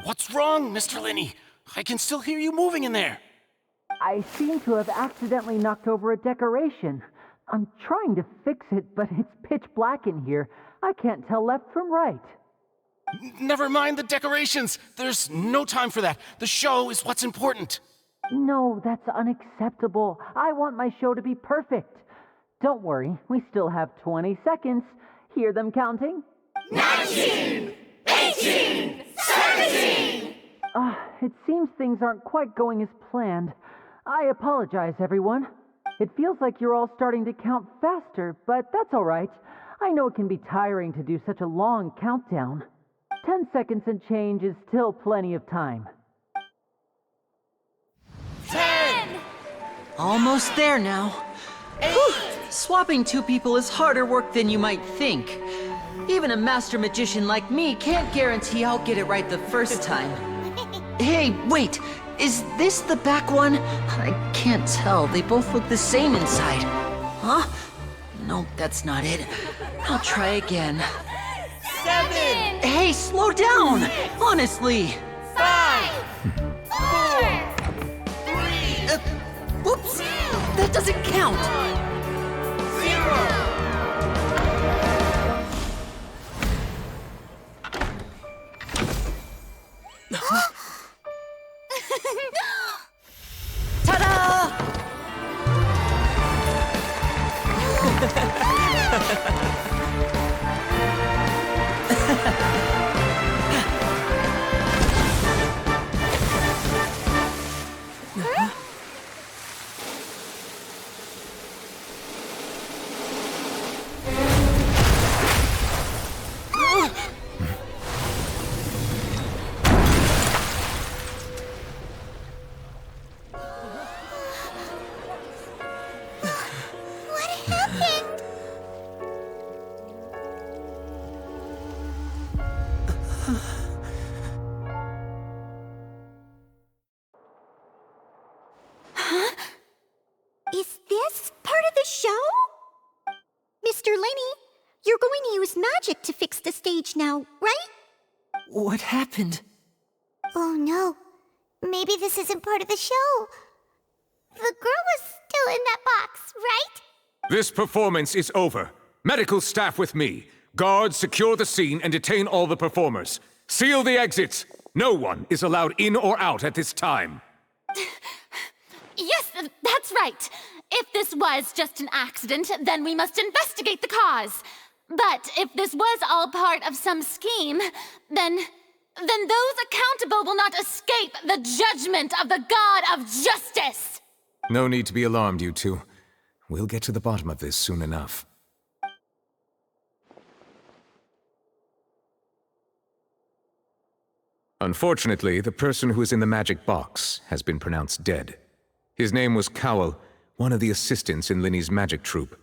What's wrong, Mr. Lyney? I can still hear you moving in there. I seem to have accidentally knocked over a decoration. I'm trying to fix it, but it's pitch black in here. I can't tell left from right. Never mind the decorations. There's no time for that. The show is what's important. No, that's unacceptable. I want my show to be perfect. Don't worry, we still have 20 seconds. Hear them counting? 19, 18, 17, It seems things aren't quite going as planned. I apologize, everyone. It feels like you're all starting to count faster, but that's all right. I know it can be tiring to do such a long countdown. 10 seconds and change is still plenty of time. 10! Almost there now. Whew. Swapping two people is harder work than you might think. Even a master magician like me can't guarantee I'll get it right the first time. Hey, wait! Is this the back one? I can't tell. They both look the same inside. Huh? No, that's not it. I'll try again. 7! Hey, slow down! Honestly! 5! 4! 3! Whoops! That doesn't count! 0! Ta-da! Is this part of the show? Mr. Lyney, you're going to use magic to fix the stage now, right? What happened? Oh no. Maybe this isn't part of the show. The girl was still in that box, right? This performance is over. Medical staff with me. Guards, secure the scene and detain all the performers. Seal the exits. No one is allowed in or out at this time. Yes, that's right. If this was just an accident, then we must investigate the cause. But if this was all part of some scheme, then those accountable will not escape the judgment of the God of Justice. No need to be alarmed, you two. We'll get to the bottom of this soon enough. Unfortunately, the person who is in the magic box has been pronounced dead. His name was Cowell, one of the assistants in Lyney's magic troupe.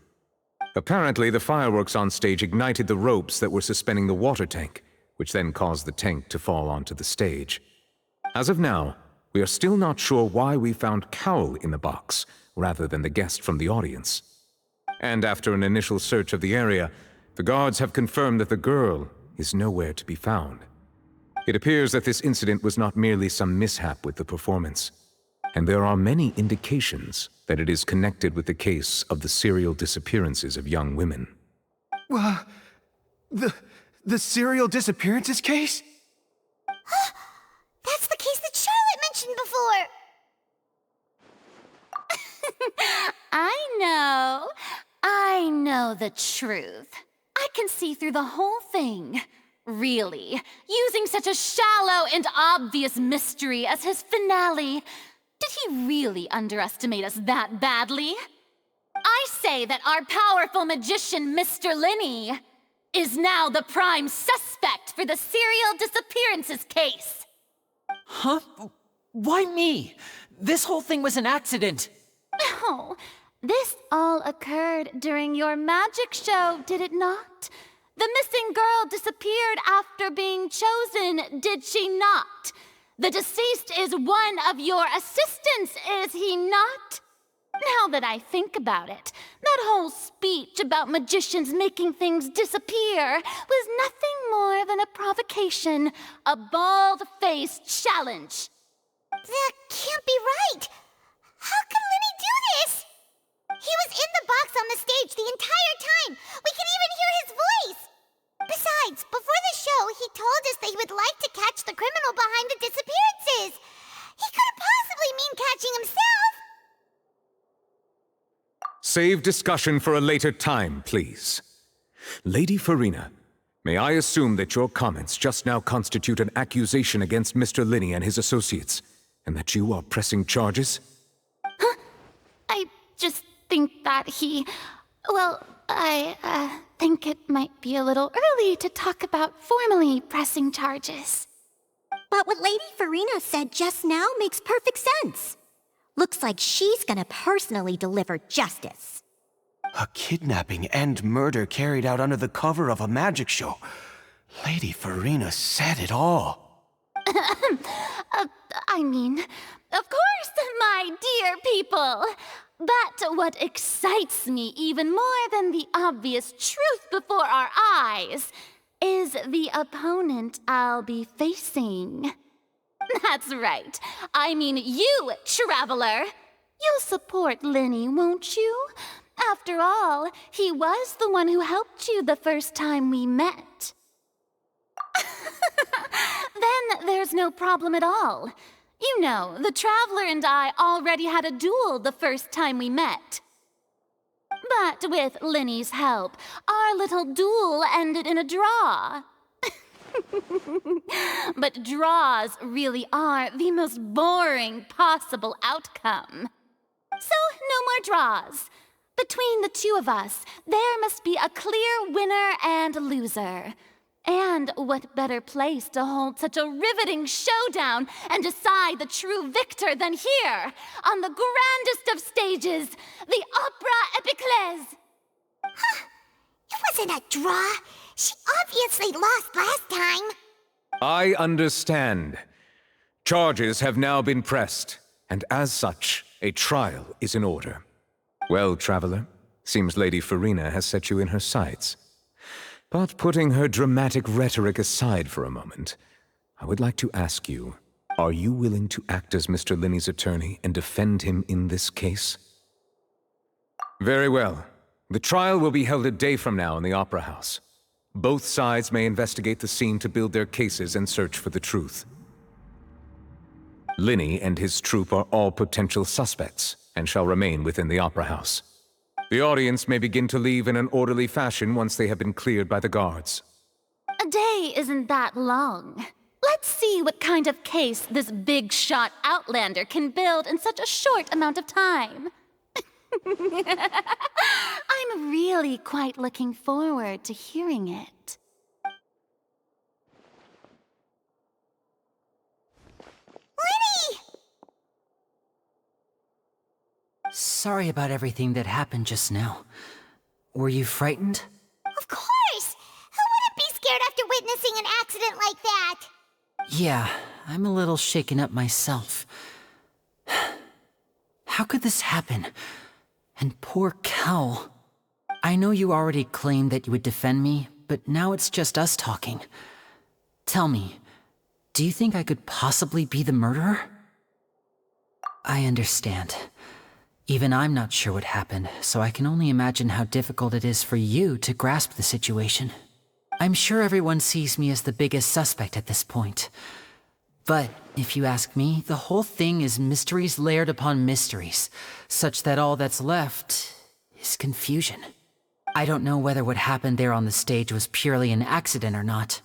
Apparently, the fireworks on stage ignited the ropes that were suspending the water tank, which then caused the tank to fall onto the stage. As of now, we are still not sure why we found Cowell in the box, rather than the guest from the audience. And after an initial search of the area, the guards have confirmed that the girl is nowhere to be found. It appears that this incident was not merely some mishap with the performance, and there are many indications that it is connected with the case of the serial disappearances of young women. The serial disappearances case? That's the case that Charlotte mentioned before! I know the truth. I can see through the whole thing. Really, using such a shallow and obvious mystery as his finale. Did he really underestimate us that badly? I say that our powerful magician, Mr. Lyney, is now the prime suspect for the serial disappearances case. Huh? Why me? This whole thing was an accident. No, this all occurred during your magic show, did it not? The missing girl disappeared after being chosen, did she not? The deceased is one of your assistants, is he not? Now that I think about it, that whole speech about magicians making things disappear was nothing more than a provocation, a bald-faced challenge. That can't be right! How can Lyney do this? He was in the box on the stage the entire time! We can even hear his voice! Besides, before the show, he told us that he would like to catch the criminal behind the disappearances! He couldn't possibly mean catching himself! Save discussion for a later time, please. Lady Furina, May I assume that your comments just now constitute an accusation against Mr. Lyney and his associates, and that you are pressing charges? I just think that I think it might be a little early to talk about formally pressing charges. But what Lady Furina said just now makes perfect sense. Looks like she's gonna personally deliver justice. A kidnapping and murder carried out under the cover of a magic show. Lady Furina said it all. I mean, of course, my dear people. But what excites me even more than the obvious truth before our eyes is the opponent I'll be facing. That's right. I mean you, Traveler. You'll support Lyney, won't you? After all, he was the one who helped you the first time we met. Then there's no problem at all. You know, the Traveler and I already had a duel the first time we met. But with Lyney's help, our little duel ended in a draw. But draws really are the most boring possible outcome. So, no more draws. Between the two of us, there must be a clear winner and loser. And what better place to hold such a riveting showdown and decide the true victor than here, on the grandest of stages, the Opera Epiclese? It wasn't a draw. She obviously lost last time. I understand. Charges have now been pressed, and as such, a trial is in order. Well, Traveler, seems Lady Furina has set you in her sights. But putting her dramatic rhetoric aside for a moment, I would like to ask you, are you willing to act as Mr. Lyney's attorney and defend him in this case? Very well. The trial will be held a day from now in the Opera House. Both sides may investigate the scene to build their cases and search for the truth. Lyney and his troupe are all potential suspects and shall remain within the Opera House. The audience may begin to leave in an orderly fashion once they have been cleared by the guards. A day isn't that long. Let's see what kind of case this big-shot outlander can build in such a short amount of time. I'm really quite looking forward to hearing it. Lyney! Sorry about everything that happened just now. Were you frightened? Of course! Who wouldn't be scared after witnessing an accident like that? Yeah, I'm a little shaken up myself. How could this happen? And poor Cal. I know you already claimed that you would defend me, but now it's just us talking. Tell me, do you think I could possibly be the murderer? I understand. Even I'm not sure what happened, so I can only imagine how difficult it is for you to grasp the situation. I'm sure everyone sees me as the biggest suspect at this point. But if you ask me, the whole thing is mysteries layered upon mysteries, such that all that's left is confusion. I don't know whether what happened there on the stage was purely an accident or not,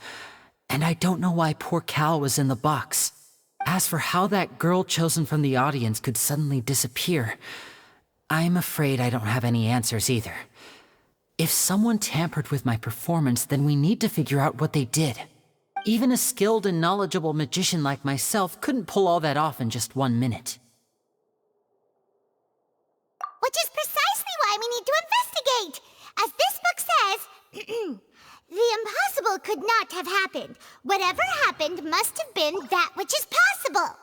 and I don't know why poor Cal was in the box. As for how that girl chosen from the audience could suddenly disappear, I'm afraid I don't have any answers either. If someone tampered with my performance, then we need to figure out what they did. Even a skilled and knowledgeable magician like myself couldn't pull all that off in just 1 minute. Which is precisely why we need to investigate! As this book says, the impossible could not have happened. Whatever happened must have been that which is possible.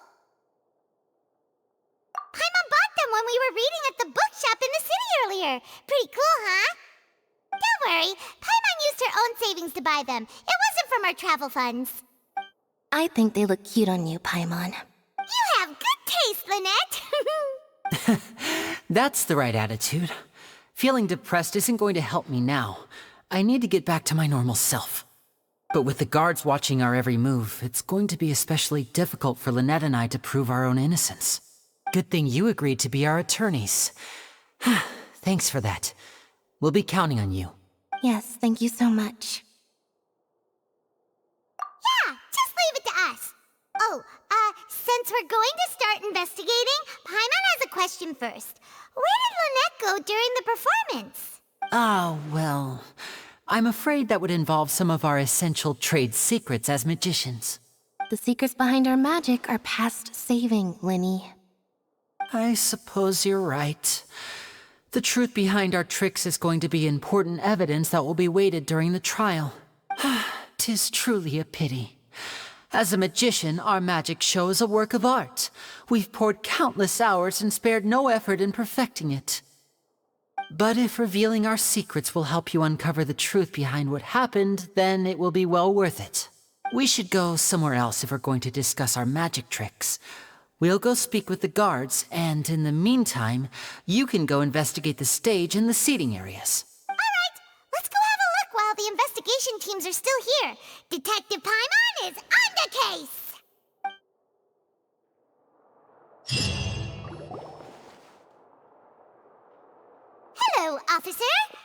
Paimon bought them when we were reading at the bookshop in the city earlier. Pretty cool, huh? Don't worry, Paimon used her own savings to buy them. It wasn't from our travel funds. I think they look cute on you, Paimon. You have good taste, Lynette. That's the right attitude. Feeling depressed isn't going to help me now. I need to get back to my normal self. But with the guards watching our every move, it's going to be especially difficult for Lynette and I to prove our own innocence. Good thing you agreed to be our attorneys. Thanks for that. We'll be counting on you. Yes, thank you so much. Since we're going to start investigating, Paimon has a question first. Where did Lynette go during the performance? Ah, well, I'm afraid that would involve some of our essential trade secrets as magicians. The secrets behind our magic are past saving, Lyney. I suppose you're right. The truth behind our tricks is going to be important evidence that will be weighted during the trial. 'Tis truly a pity. As a magician, our magic show is a work of art. We've poured countless hours and spared no effort in perfecting it. But if revealing our secrets will help you uncover the truth behind what happened, then it will be well worth it. We should go somewhere else if we're going to discuss our magic tricks. We'll go speak with the guards, and in the meantime, you can go investigate the stage and the seating areas. Let's go have a look while the investigation teams are still here. Detective Paimon is on the case! Hello, officer.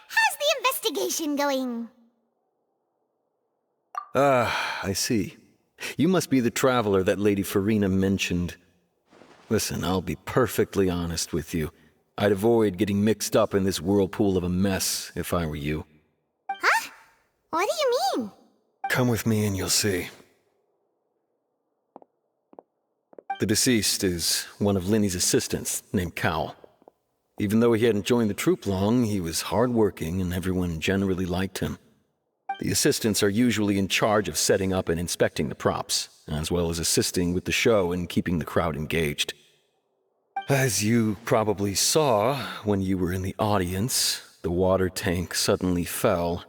How's the investigation going? Ah, I see. You must be the traveler that Lady Furina mentioned. Listen, I'll be perfectly honest with you. I'd avoid getting mixed up in this whirlpool of a mess if I were you. Huh? What do you mean? Come with me and you'll see. The deceased is one of Lyney's assistants, named Cowell. Even though he hadn't joined the troupe long, he was hardworking and everyone generally liked him. The assistants are usually in charge of setting up and inspecting the props, as well as assisting with the show and keeping the crowd engaged. As you probably saw when you were in the audience, the water tank suddenly fell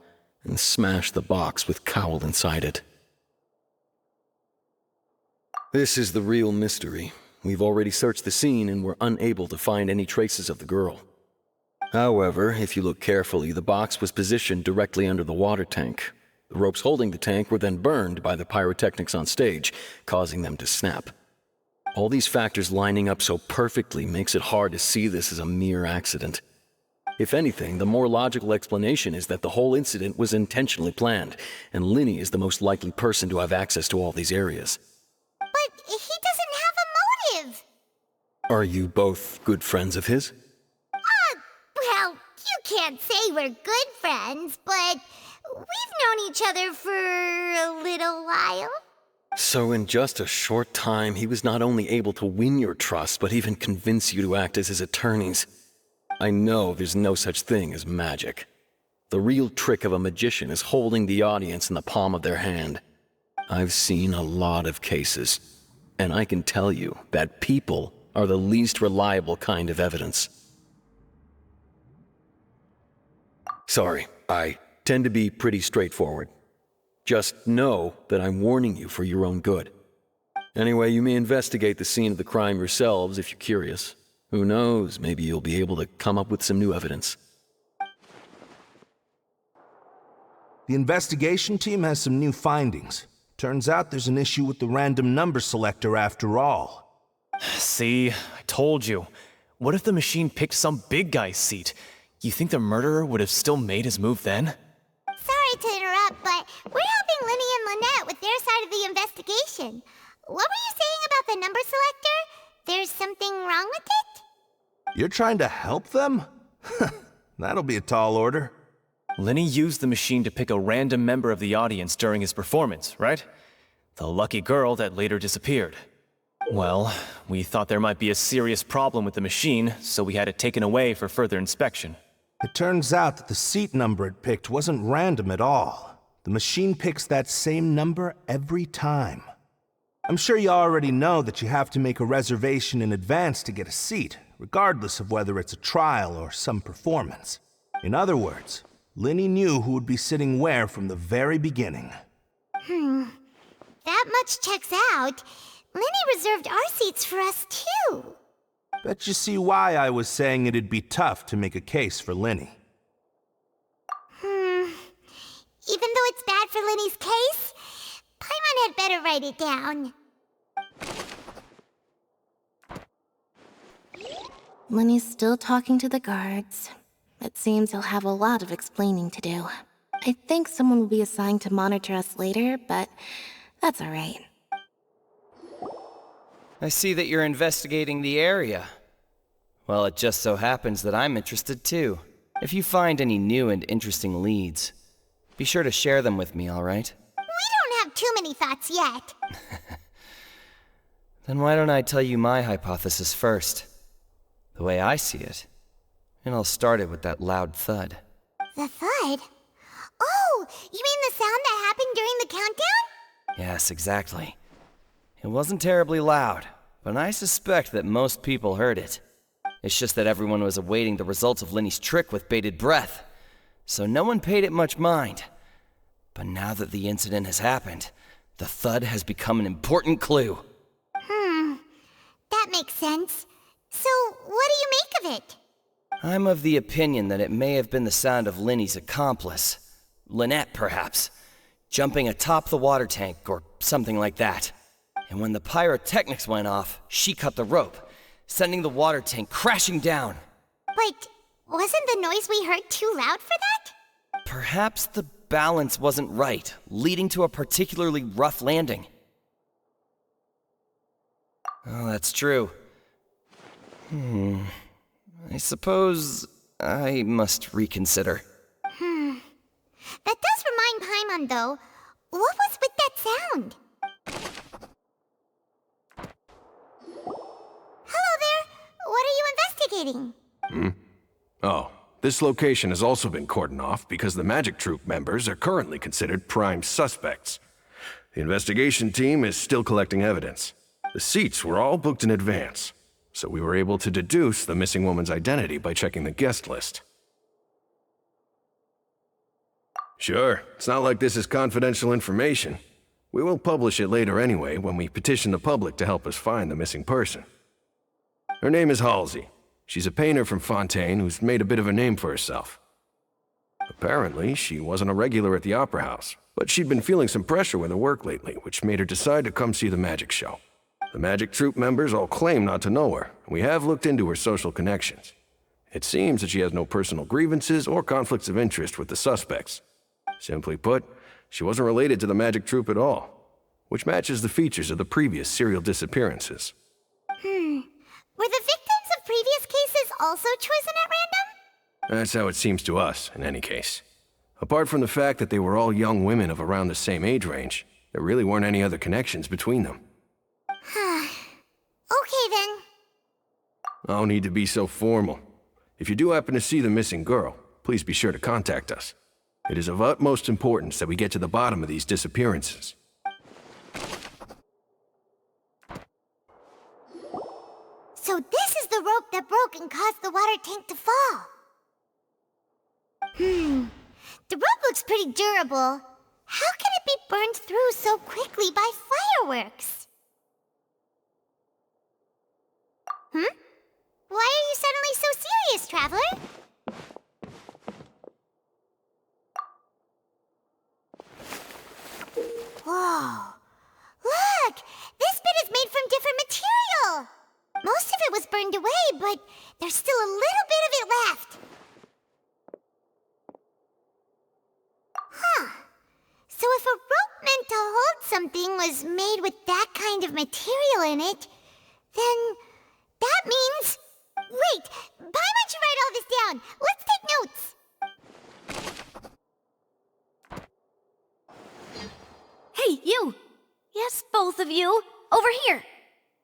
and smashed the box with Cowell inside it. This is the real mystery. We've already searched the scene and were unable to find any traces of the girl. However, if you look carefully, the box was positioned directly under the water tank. The ropes holding the tank were then burned by the pyrotechnics on stage, causing them to snap. All these factors lining up so perfectly makes it hard to see this as a mere accident. If anything, the more logical explanation is that the whole incident was intentionally planned, and Lyney is the most likely person to have access to all these areas. But he doesn't have a motive! Are you both good friends of his? Well, you can't say we're good friends, but we've known each other for a little while. So in just a short time, he was not only able to win your trust, but even convince you to act as his attorneys. I know there's no such thing as magic. The real trick of a magician is holding the audience in the palm of their hand. I've seen a lot of cases, and I can tell you that people are the least reliable kind of evidence. Sorry, I tend to be pretty straightforward. Just know that I'm warning you for your own good. Anyway, you may investigate the scene of the crime yourselves if you're curious. Who knows, maybe you'll be able to come up with some new evidence. The investigation team has some new findings. Turns out there's an issue with the random number selector after all. See, I told you. What if the machine picked some big guy's seat? You think the murderer would have still made his move then? Sorry to interrupt, but we're helping Lyney and Lynette with their side of the investigation. What were you saying about the number selector? There's something wrong with it? You're trying to help them? That'll be a tall order. Lyney used the machine to pick a random member of the audience during his performance, right? The lucky girl that later disappeared. Well, we thought there might be a serious problem with the machine, so we had it taken away for further inspection. It turns out that the seat number it picked wasn't random at all. The machine picks that same number every time. I'm sure you already know that you have to make a reservation in advance to get a seat, regardless of whether it's a trial or some performance. In other words, Lyney knew who would be sitting where from the very beginning. That much checks out. Lyney reserved our seats for us, too. Bet you see why I was saying it'd be tough to make a case for Lyney. Even though it's bad for Lyney's case, Paimon had better write it down. Lyney's still talking to the guards. It seems he'll have a lot of explaining to do. I think someone will be assigned to monitor us later, but that's alright. I see that you're investigating the area. Well, it just so happens that I'm interested too. If you find any new and interesting leads, be sure to share them with me, all right? We don't have too many thoughts yet. Then why don't I tell you my hypothesis first? The way I see it. And I'll start it with that loud thud. The thud? Oh, you mean the sound that happened during the countdown? Yes, exactly. It wasn't terribly loud, but I suspect that most people heard it. It's just that everyone was awaiting the results of Lyney's trick with bated breath, so no one paid it much mind. But now that the incident has happened, the thud has become an important clue. That makes sense. So, what do you make of it? I'm of the opinion that it may have been the sound of Lyney's accomplice, Lynette perhaps, jumping atop the water tank or something like that. And when the pyrotechnics went off, she cut the rope, sending the water tank crashing down. But wasn't the noise we heard too loud for that? Perhaps the balance wasn't right, leading to a particularly rough landing. Oh, that's true. I suppose I must reconsider. That does remind Paimon, though. What was with that sound? Hello there. What are you investigating? Oh, this location has also been cordoned off because the magic troupe members are currently considered prime suspects. The investigation team is still collecting evidence. The seats were all booked in advance, so we were able to deduce the missing woman's identity by checking the guest list. Sure, it's not like this is confidential information. We will publish it later anyway when we petition the public to help us find the missing person. Her name is Halsey. She's a painter from Fontaine who's made a bit of a name for herself. Apparently, she wasn't a regular at the Opera House, but she'd been feeling some pressure with her work lately, which made her decide to come see the magic show. The magic troupe members all claim not to know her, and we have looked into her social connections. It seems that she has no personal grievances or conflicts of interest with the suspects. Simply put, she wasn't related to the magic troupe at all, which matches the features of the previous serial disappearances. Were the victims of previous cases also chosen at random? That's how it seems to us, in any case. Apart from the fact that they were all young women of around the same age range, there really weren't any other connections between them. Okay then. No need to be so formal. If you do happen to see the missing girl, please be sure to contact us. It is of utmost importance that we get to the bottom of these disappearances. So this is the rope that broke and caused the water tank to fall. The rope looks pretty durable. How can it be burned through so quickly by fireworks? Why are you suddenly so serious, Traveler? Whoa. Look! This bit is made from different material! Most of it was burned away, but there's still a little bit of it left. So if a rope meant to hold something was made with that kind of material in it, then that means... Wait! Paimon should write all this down! Let's take notes! Hey, you! Yes, both of you! Over here!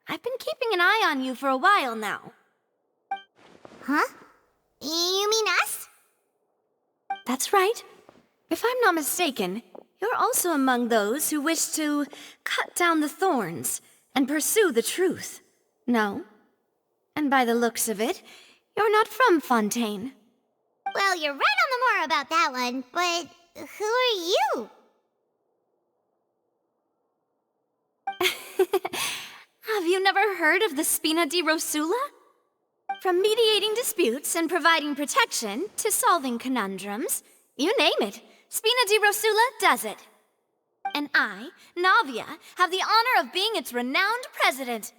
I've been keeping an eye on you for a while now. Huh? You mean us? That's right. If I'm not mistaken, you're also among those who wish to cut down the thorns and pursue the truth. No? And by the looks of it, you're not from Fontaine. Well, you're right on the more about that one, but who are you? Have you never heard of the Spina di Rosula? From mediating disputes and providing protection to solving conundrums, you name it, Spina di Rosula does it. And I, Navia, have the honor of being its renowned president.